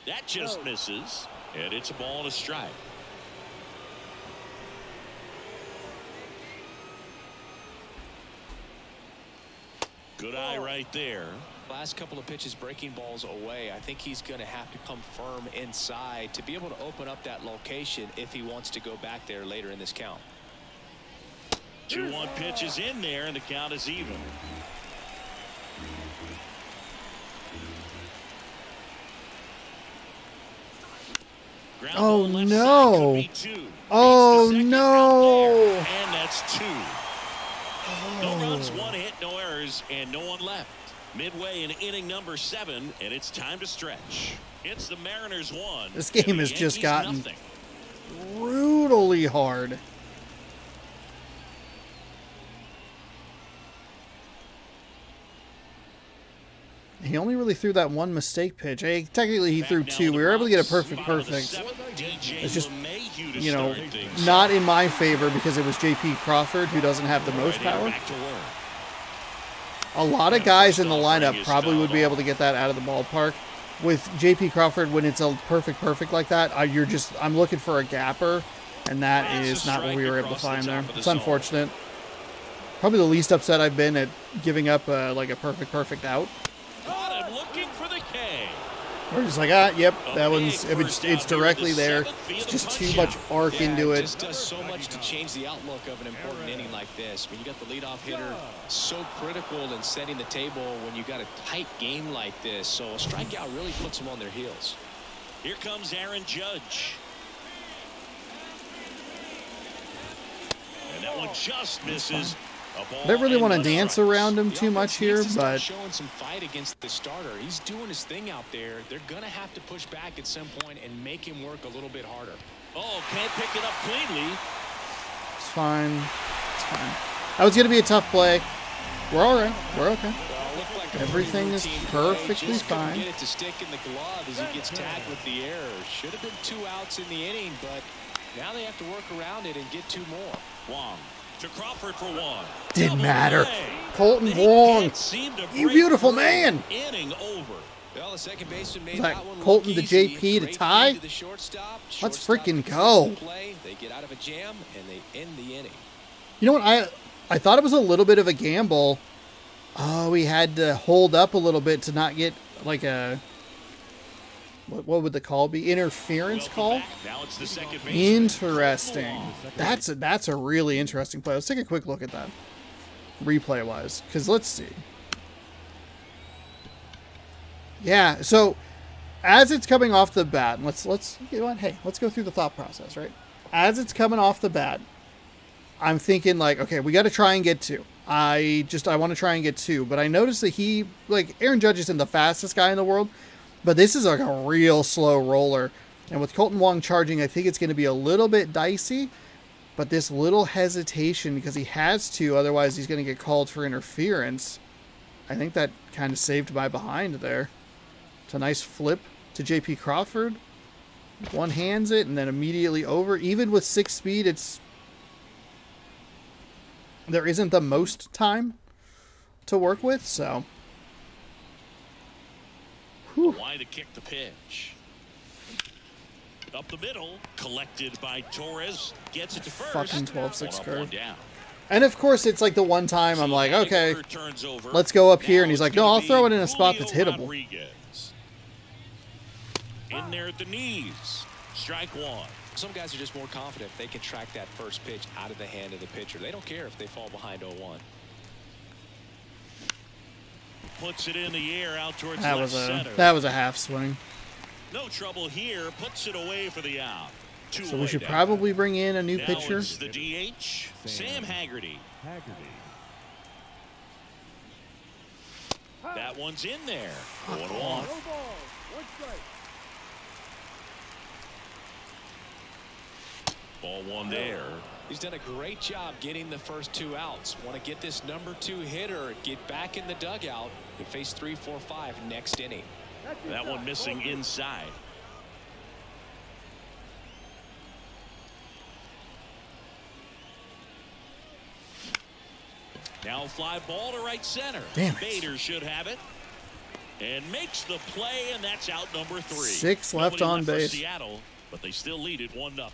That just misses, and it's a ball and a strike. Good eye right there. last couple of pitches breaking balls away. I think he's going to have to come firm inside to be able to open up that location if he wants to go back there later in this count. 2-1 pitch is in there, and the count is even. Ground Oh, ball left no. side, could be two. Oh, Beats the second no. out there, and that's two. No runs, one hit, no errors, and no one left. Midway in inning number 7, and it's time to stretch. It's the Mariners 1. This game and the has just Yankees gotten nothing. brutally hard. He only really threw that one mistake pitch. Hey, technically, he Back threw now two. to We were able to get a Bronx. perfect, Bottom of the perfect. 7th, DJ It's just, LeMahieu to you know, start things. not in my favor because it was J.P. Crawford who doesn't have the most Right here, power. back to work. A lot of guys in the lineup probably would be able to get that out of the ballpark. With J.P. Crawford, when it's a perfect like that, I'm looking for a gapper, and that That's is a not what we were able to strike find there. across the top of the It's zone. unfortunate. Probably the least upset I've been at giving up like a perfect out. Caught him looking for the K. We're just like, yep, that one's, it's directly there. It's just too much arc into It it. just does so much to change the outlook of an important inning like this. When you got the leadoff hitter so critical in setting the table when you got a tight game like this. So a strikeout really puts them on their heels. Here comes Aaron Judge. And that one just misses. I don't really want to dance around him too much here, Needs to start but showing some fight against the starter. He's doing his thing out there. They're gonna have to push back at some point and make him work a little bit harder. Oh, can't pick it up cleanly. it's fine. It's fine. That was going to be a tough play. We're all right. We're okay. Well, it looked like Everything is perfectly Just couldn't fine. get it to stick in the glove as he gets tagged with the error. Should have been 2 outs in the inning, but now they have to work around it and get 2 more. Wong to Crawford for 1. Didn't Double matter. play. Colton They Wong, can't seem to you break beautiful through. man. Inning over. Well, the second baseman made Is that that one Colton look to easy. JP to Great tie? feed to the shortstop. Let's Shortstop freaking completes go. the play. They get out of a jam and they end the inning. You know what? I thought it was a little bit of a gamble. Oh, we had to hold up a little bit to not get like a what would the call be? Interference Welcome call? back. Now it's the second baseman. Interesting. That's a really interesting play. Let's take a quick look at that replay wise, because let's see. Yeah, so as it's coming off the bat, let's you know what? Hey, let's go through the thought process, right? As it's coming off the bat, I'm thinking like, okay, we got to try and get 2. I want to try and get 2, but I noticed that Aaron Judge isn't the fastest guy in the world, but this is like a real slow roller. And with Colton Wong charging, I think it's going to be a little bit dicey, but this little hesitation because he has to, otherwise he's going to get called for interference. I think that kind of saved my behind there. It's a nice flip to JP Crawford. One hands it and then immediately over. Even with 6 speed, there isn't the most time to work with, so. Whew. Why to kick the pitch. Up the middle, collected by Torres. Gets it to first. Fucking 12-6 One up, curve. one down. And of course, it's like the one time I'm like, okay, Turns over. let's go up here. And Now he's like, it's no, gonna I'll throw it be in a spot that's Julio hittable. Rodriguez. In there at the knees. Strike 1. Some guys are just more confident if they can track that first pitch out of the hand of the pitcher. They don't care if they fall behind 0-1. Puts it in the air out towards That left was center. that was a half swing. No trouble here. Puts it away for the out. So we should probably bring in a new now pitcher. It's the DH, Sam Haggerty. That one's in there. 1-1. Ball 1 there. He's done a great job getting the first 2 outs. Want to get this number 2 hitter, get back in the dugout, and face 3, 4, 5 next inning. That one missing inside. Now fly ball to right center. Damn it. Bader should have it. And makes the play, and that's out number 3. 6 left Nobody on for base. Seattle, but they still lead it 1-0.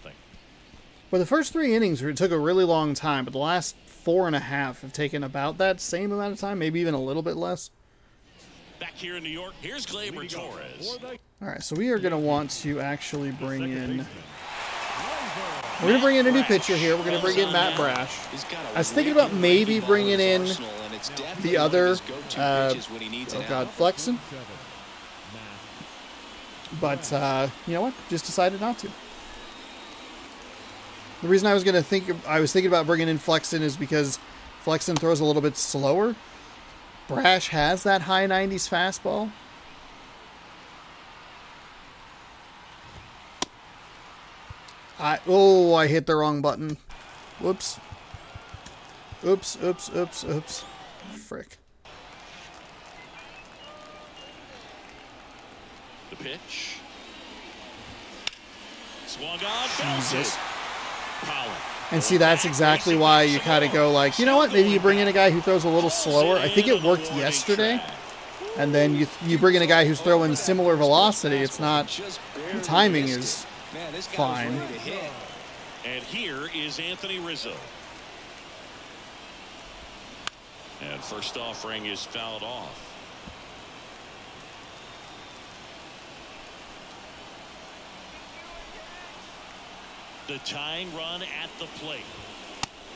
Well, the first 3 innings, it took a really long time, but the last 4.5 have taken about that same amount of time, maybe even a little bit less. Back here in New York, here's Gleyber Torres. All right, so we are going to want to actually bring in. We're going to bring in a new pitcher here. We're going to bring in Matt Brash. I was thinking about maybe bringing in the other, oh God, Flexen. But you know what? Just decided not to. The reason I was thinking about bringing in Flexen is because Flexen throws a little bit slower. Brash has that high 90s fastball. I hit the wrong button. Whoops. Oops. Frick. The pitch. Swung on. Bounces. Pollard. And see, that's exactly why you kind of go like, you know what? Maybe you bring in a guy who throws a little slower. I think it worked yesterday. And then you bring in a guy who's throwing similar velocity. It's not, the timing is fine. And here is Anthony Rizzo. And first offering is fouled off. The tying run at the plate.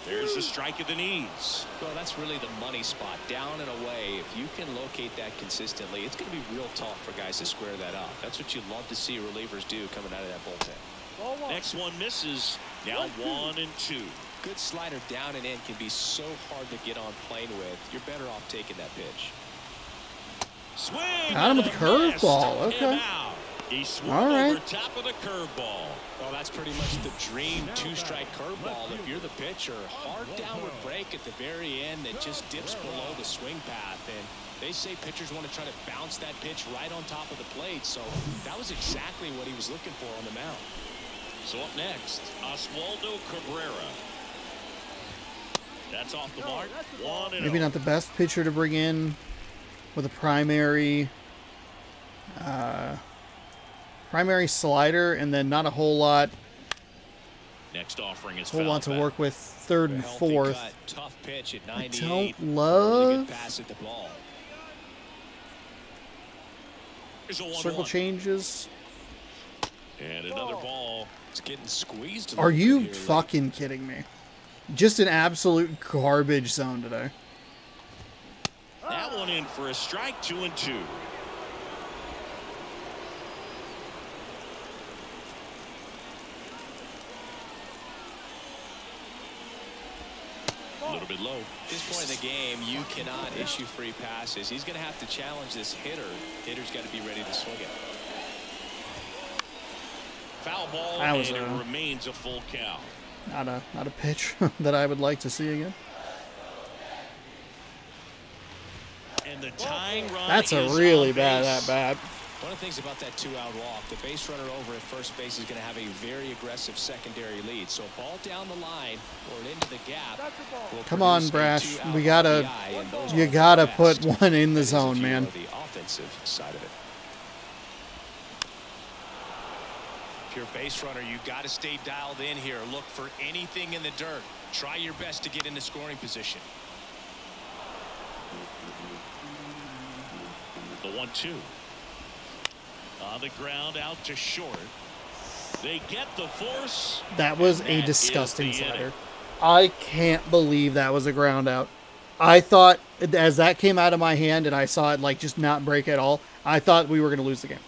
There's a strike at the knees. Well, that's really the money spot, down and away. If you can locate that consistently, it's going to be real tough for guys to square that up. That's what you love to see relievers do coming out of that bullpen. Next one misses. Now 1-2. Good slider down and in can be so hard to get on plane with. You're better off taking that pitch. Swing. Got him with the curveball. Okay. He swung All right. over top of the curveball. Well, that's pretty much the dream two-strike curveball. If you're the pitcher, hard downward break at the very end that just dips below the swing path. And they say pitchers want to try to bounce that pitch right on top of the plate. So that was exactly what he was looking for on the mound. So up next, Oswaldo Cabrera. That's off the mark. 1-0. Maybe not the best pitcher to bring in with a primary slider, and then not a whole lot. Next offering is Whole lot to work with third and fourth. Tough pitch at I 98. don't Really love good pass at the ball. Here's a 1-1. circle changes. And another ball. It's getting squeezed. Are you fucking kidding me? Just an absolute garbage zone today. That one in for a strike. 2-2. A little bit low. At this point in the game, you cannot issue free passes. He's going to have to challenge this hitter. Hitter's got to be ready to swing it. Foul ball, That was and it remains a full count. Not a pitch that I would like to see again. And the tying run. That's a is really on bad base. at bat. One of the things about that two-out walk, the base runner over at first base is going to have a very aggressive secondary lead. So a ball down the line or into the gap. will Come on, produce a Brash. two-out We gotta, RBI, and those you are gotta fast. put one in the That is if zone, you man. know the offensive side of it. If you're a base runner, you've got to stay dialed in here. Look for anything in the dirt. Try your best to get into scoring position. The 1-2. On the ground, out to short. They get the force. That was and a that disgusting is the inning. slider. I can't believe that was a ground out. I thought, as that came out of my hand and I saw it like just not break at all, I thought we were going to lose the game.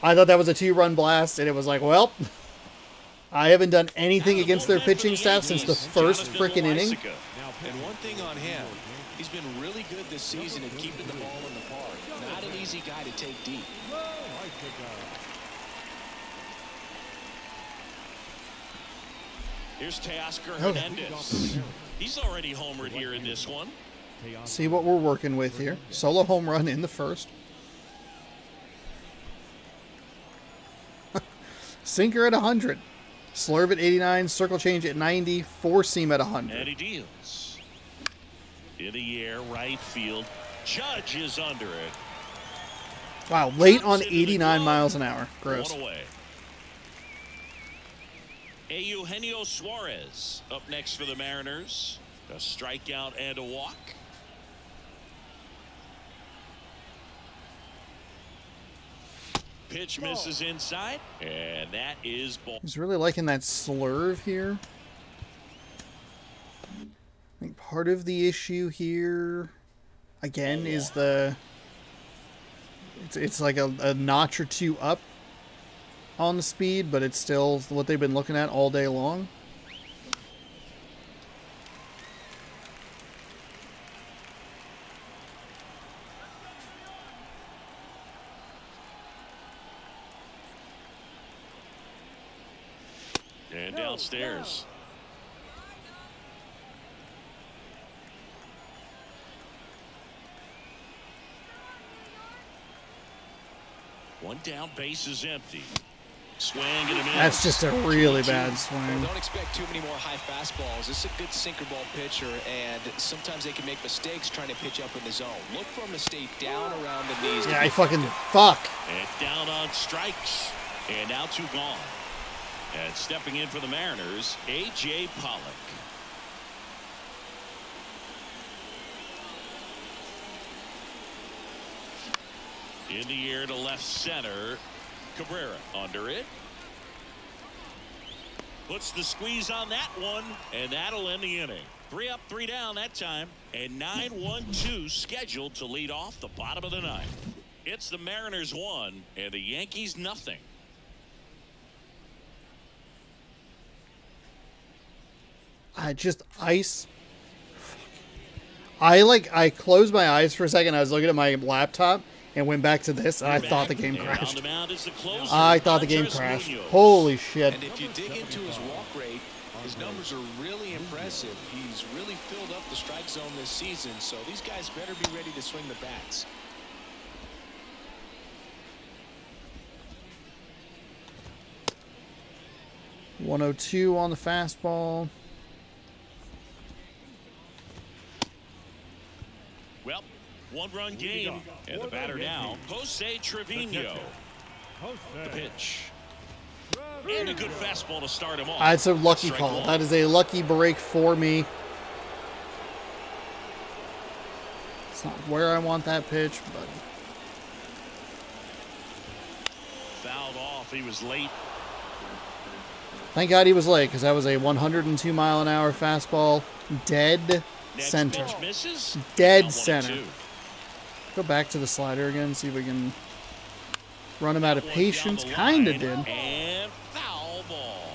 I thought that was a 2-run blast, and it was like, well, I haven't done anything against their pitching staff since the first freaking inning. And one thing on him, he's been really good this season at keeping the ball in the park. Not an easy guy to take deep. Here's Teoscar Hernandez. He's already homered here in this one. See what we're working with here. Solo home run in the first. Sinker at 100. Slurve at 89. Circle change at 90. Four seam at 100. And he deals. In the air, right field. Judge is under it. Wow, late on 89 miles an hour. Gross. One away. Eugenio Suarez up next for the Mariners. A strikeout and a walk. Pitch misses inside, and that is ball. He's really liking that slurve here. I think part of the issue here, again, is the... It's like a notch or two up on the speed, but it's still what they've been looking at all day long. And downstairs. One down, base is empty. Swing and a miss. That's just a really bad Well, swing. don't expect too many more high fastballs. This is a good sinker ball pitcher, and sometimes they can make mistakes trying to pitch up in the zone. Look for him to stay down around the knees. Yeah, I fucking... Fuck. And down on strikes. And now two gone. And stepping in for the Mariners, A.J. Pollock. In the air to left center. Cabrera under it. Puts the squeeze on that one, and that'll end the inning. 3 up, 3 down that time, and 9-1-2 scheduled to lead off the bottom of the ninth. It's the Mariners 1 and the Yankees nothing. I just ice. I closed my eyes for a second. I was looking at my laptop, and went back to this, and I thought the game And on crashed. the mound is the closer, I thought the game Andres crashed. Munoz. Holy shit. And if you dig into his walk rate, his numbers are really impressive. He's really filled up the strike zone this season, so these guys better be ready to swing the bats. .102 on the fastball. Well, one-run game, and the batter now, Jose Trevino. The pitch. And a good fastball to start him off. That's a lucky Strike call. one. That is a lucky break for me. It's not where I want that pitch, but Fouled off. He was late. thank God he was late, because that was a 102-mile-an-hour fastball. Dead Next center. pitch misses. Dead Now 1-2. center. Go back to the slider again, see if we can run him out of One patience. down the Kinda line, did. And foul ball.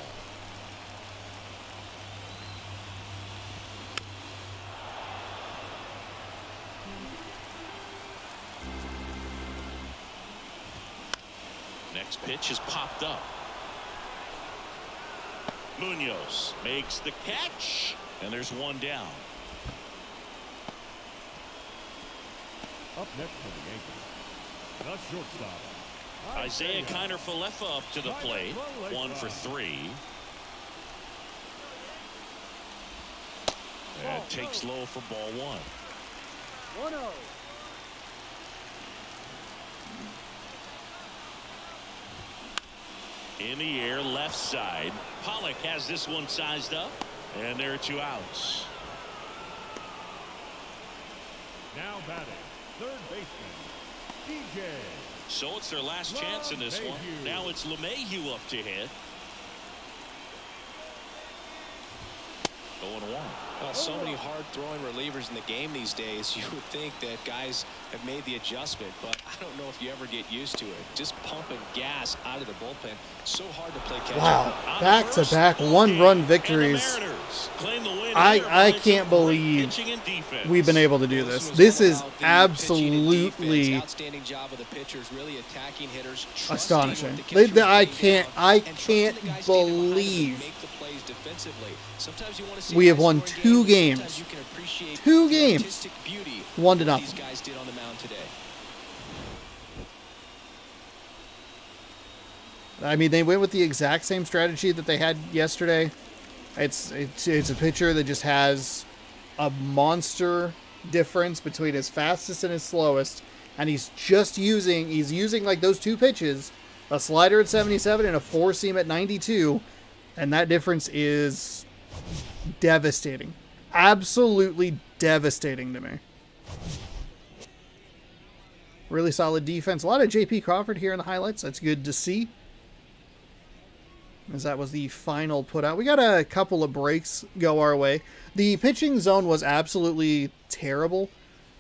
Next pitch is popped up. Munoz makes the catch, and there's one down. Up next for the Yankees, the shortstop, Isaiah Kiner-Falefa up to the plate. 1 for 3. And takes low for ball 1. In the air, left side. Pollock has this one sized up, and there are 2 outs. now batting, third baseman, DJ. So it's their last chance in this one. Now it's LeMahieu up to hit. 0-1. Well, so many hard-throwing relievers in the game these days. You would think that guys have made the adjustment, but I don't know if you ever get used to it. Just pumping gas out of the bullpen. So hard to play catch. Wow. Back-to-back one-run victories. I can't believe we've been able to do this. This is absolutely Outstanding job of the pitchers, really attacking hitters, astonishing. trusting what the catcher I can can't do, and trusting can't the guys standing behind them to believe make the plays defensively. Sometimes you want to see we have won high-scoring 2 games. games. Sometimes you can appreciate 2 the games. artistic beauty 1 to of what nothing. these guys did on the mound today. I mean, they went with the exact same strategy that they had yesterday. It's a pitcher that just has a monster difference between his fastest and his slowest, and he's using like those 2 pitches, a slider at 77 and a 4-seam at 92, and that difference is devastating. Absolutely devastating to me. Really solid defense. A lot of J.P. Crawford here in the highlights. That's good to see, as that was the final put out. We got a couple of breaks go our way. The pitching zone was absolutely terrible,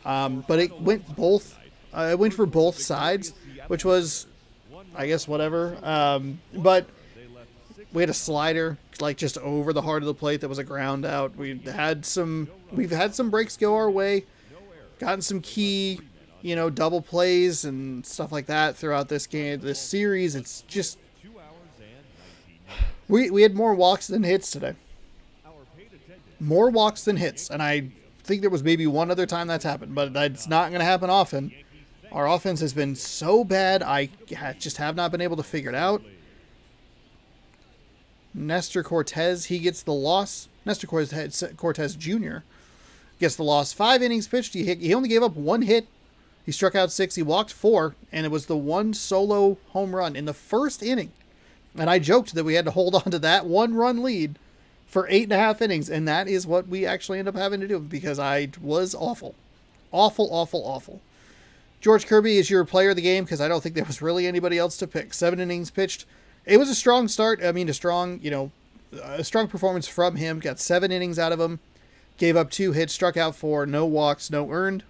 but it went for both sides, which was, I guess, whatever. But we had a slider like just over the heart of the plate that was a ground out. We've had some breaks go our way, gotten some key, double plays and stuff like that throughout this game, this series. It's just we had more walks than hits today. More walks than hits, and I think there was maybe one other time that's happened, but that's not going to happen often. Our offense has been so bad, I just have not been able to figure it out. Nestor Cortez, he gets the loss. Nestor Cortez Jr. gets the loss. 5 innings pitched. He only gave up 1 hit. He struck out 6. He walked 4, and it was the 1 solo home run in the first inning. And I joked that we had to hold on to that 1-run lead for 8.5 innings, and that is what we actually end up having to do because I was awful. Awful, awful, awful. George Kirby is your player of the game because I don't think there was really anybody else to pick. 7 innings pitched. It was a strong start. I mean, a strong performance from him. Got 7 innings out of him. Gave up 2 hits, struck out 4, no walks, no earned.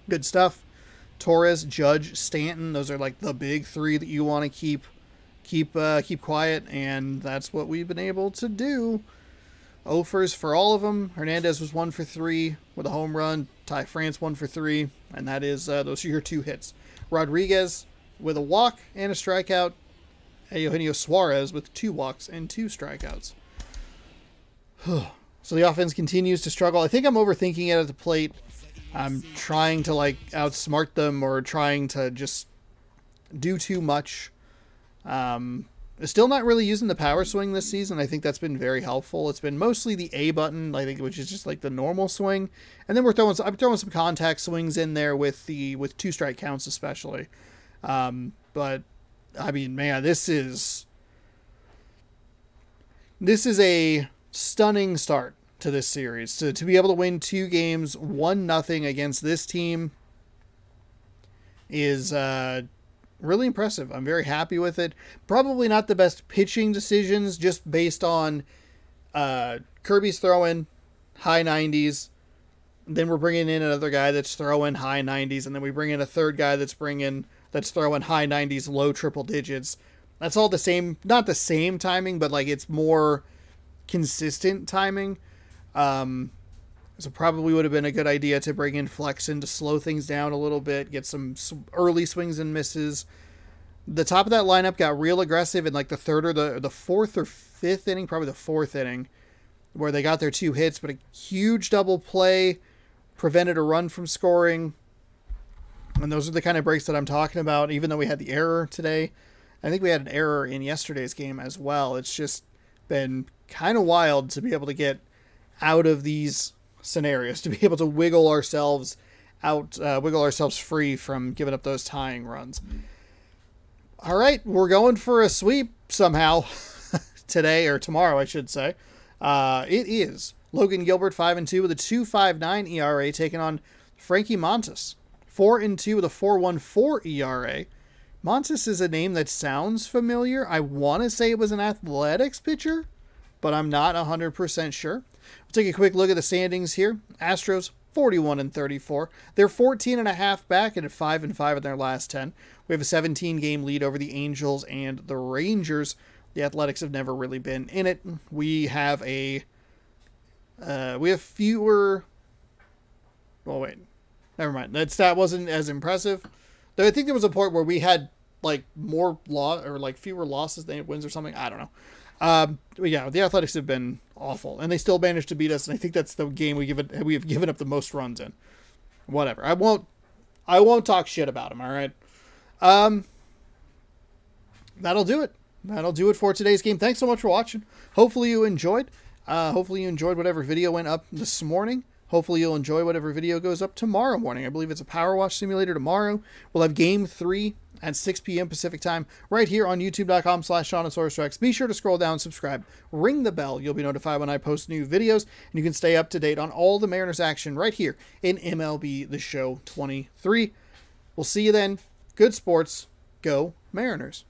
Good stuff. Torres, Judge, Stanton. Those are like the big 3 that you want to keep quiet, and that's what we've been able to do. offers for all of them. Hernandez was 1 for 3 with a home run. Ty France 1 for 3, and that is those are your 2 hits. Rodriguez with a walk and a strikeout. Eugenio Suarez with 2 walks and 2 strikeouts. So the offense continues to struggle. I think I'm overthinking it at the plate. I'm trying to like outsmart them or trying to just do too much. Still not really using the power swing this season. I think that's been very helpful. It's been mostly the A button, I think, which is just like the normal swing. And then I'm throwing some contact swings in there with 2 strike counts especially. But I mean, man, this is a stunning start to this series. To be able to win 2 games, 1-0 against this team is really impressive. I'm very happy with it. Probably not the best pitching decisions, just based on Kirby's throwing high 90s. Then we're bringing in another guy that's throwing high 90s, and then we bring in a third guy that's throwing high 90s, low triple digits. That's all the same, not the same timing, but like it's more consistent timing. So probably would have been a good idea to bring in Flexen to slow things down a little bit, get some early swings and misses. The top of that lineup got real aggressive in like the 3rd or the 4th or 5th inning, probably the 4th inning, where they got their 2 hits, but a huge double play prevented a run from scoring. And those are the kind of breaks that I'm talking about, even though we had the error today. I think we had an error in yesterday's game as well. It's just been kind of wild to be able to get out of these scenarios, to be able to wiggle ourselves free from giving up those tying runs. All right, we're going for a sweep somehow today, or tomorrow, I should say. It is Logan Gilbert, 5-2 with a 2.59 ERA, taking on Frankie Montas, 4-2 with a 4.14 ERA. Montas is a name that sounds familiar. I want to say it was an Athletics pitcher, but I'm not 100% sure. We'll take a quick look at the standings here. Astros 41-34. They're 14.5 back and at 5-5 in their last 10. We have a 17-game lead over the Angels and the Rangers. The Athletics have never really been in it. We have fewer. Well, wait, never mind. That stat wasn't as impressive. Though I think there was a point where we had like more fewer losses than wins or something. I don't know. Yeah, the Athletics have been awful, and they still managed to beat us. And I think that's the game we have given up the most runs in. Whatever. I won't talk shit about them. All right. That'll do it. That'll do it for today's game. Thanks so much for watching. Hopefully you enjoyed. Hopefully you enjoyed whatever video went up this morning. Hopefully you'll enjoy whatever video goes up tomorrow morning. I believe it's a Power Wash Simulator tomorrow. We'll have Game 3 at 6 p.m. Pacific time right here on youtube.com/ShaunasaurusRex. Be sure to scroll down, subscribe, ring the bell. You'll be notified when I post new videos, and you can stay up to date on all the Mariners action right here in MLB The Show 23. We'll see you then. Good sports. Go Mariners.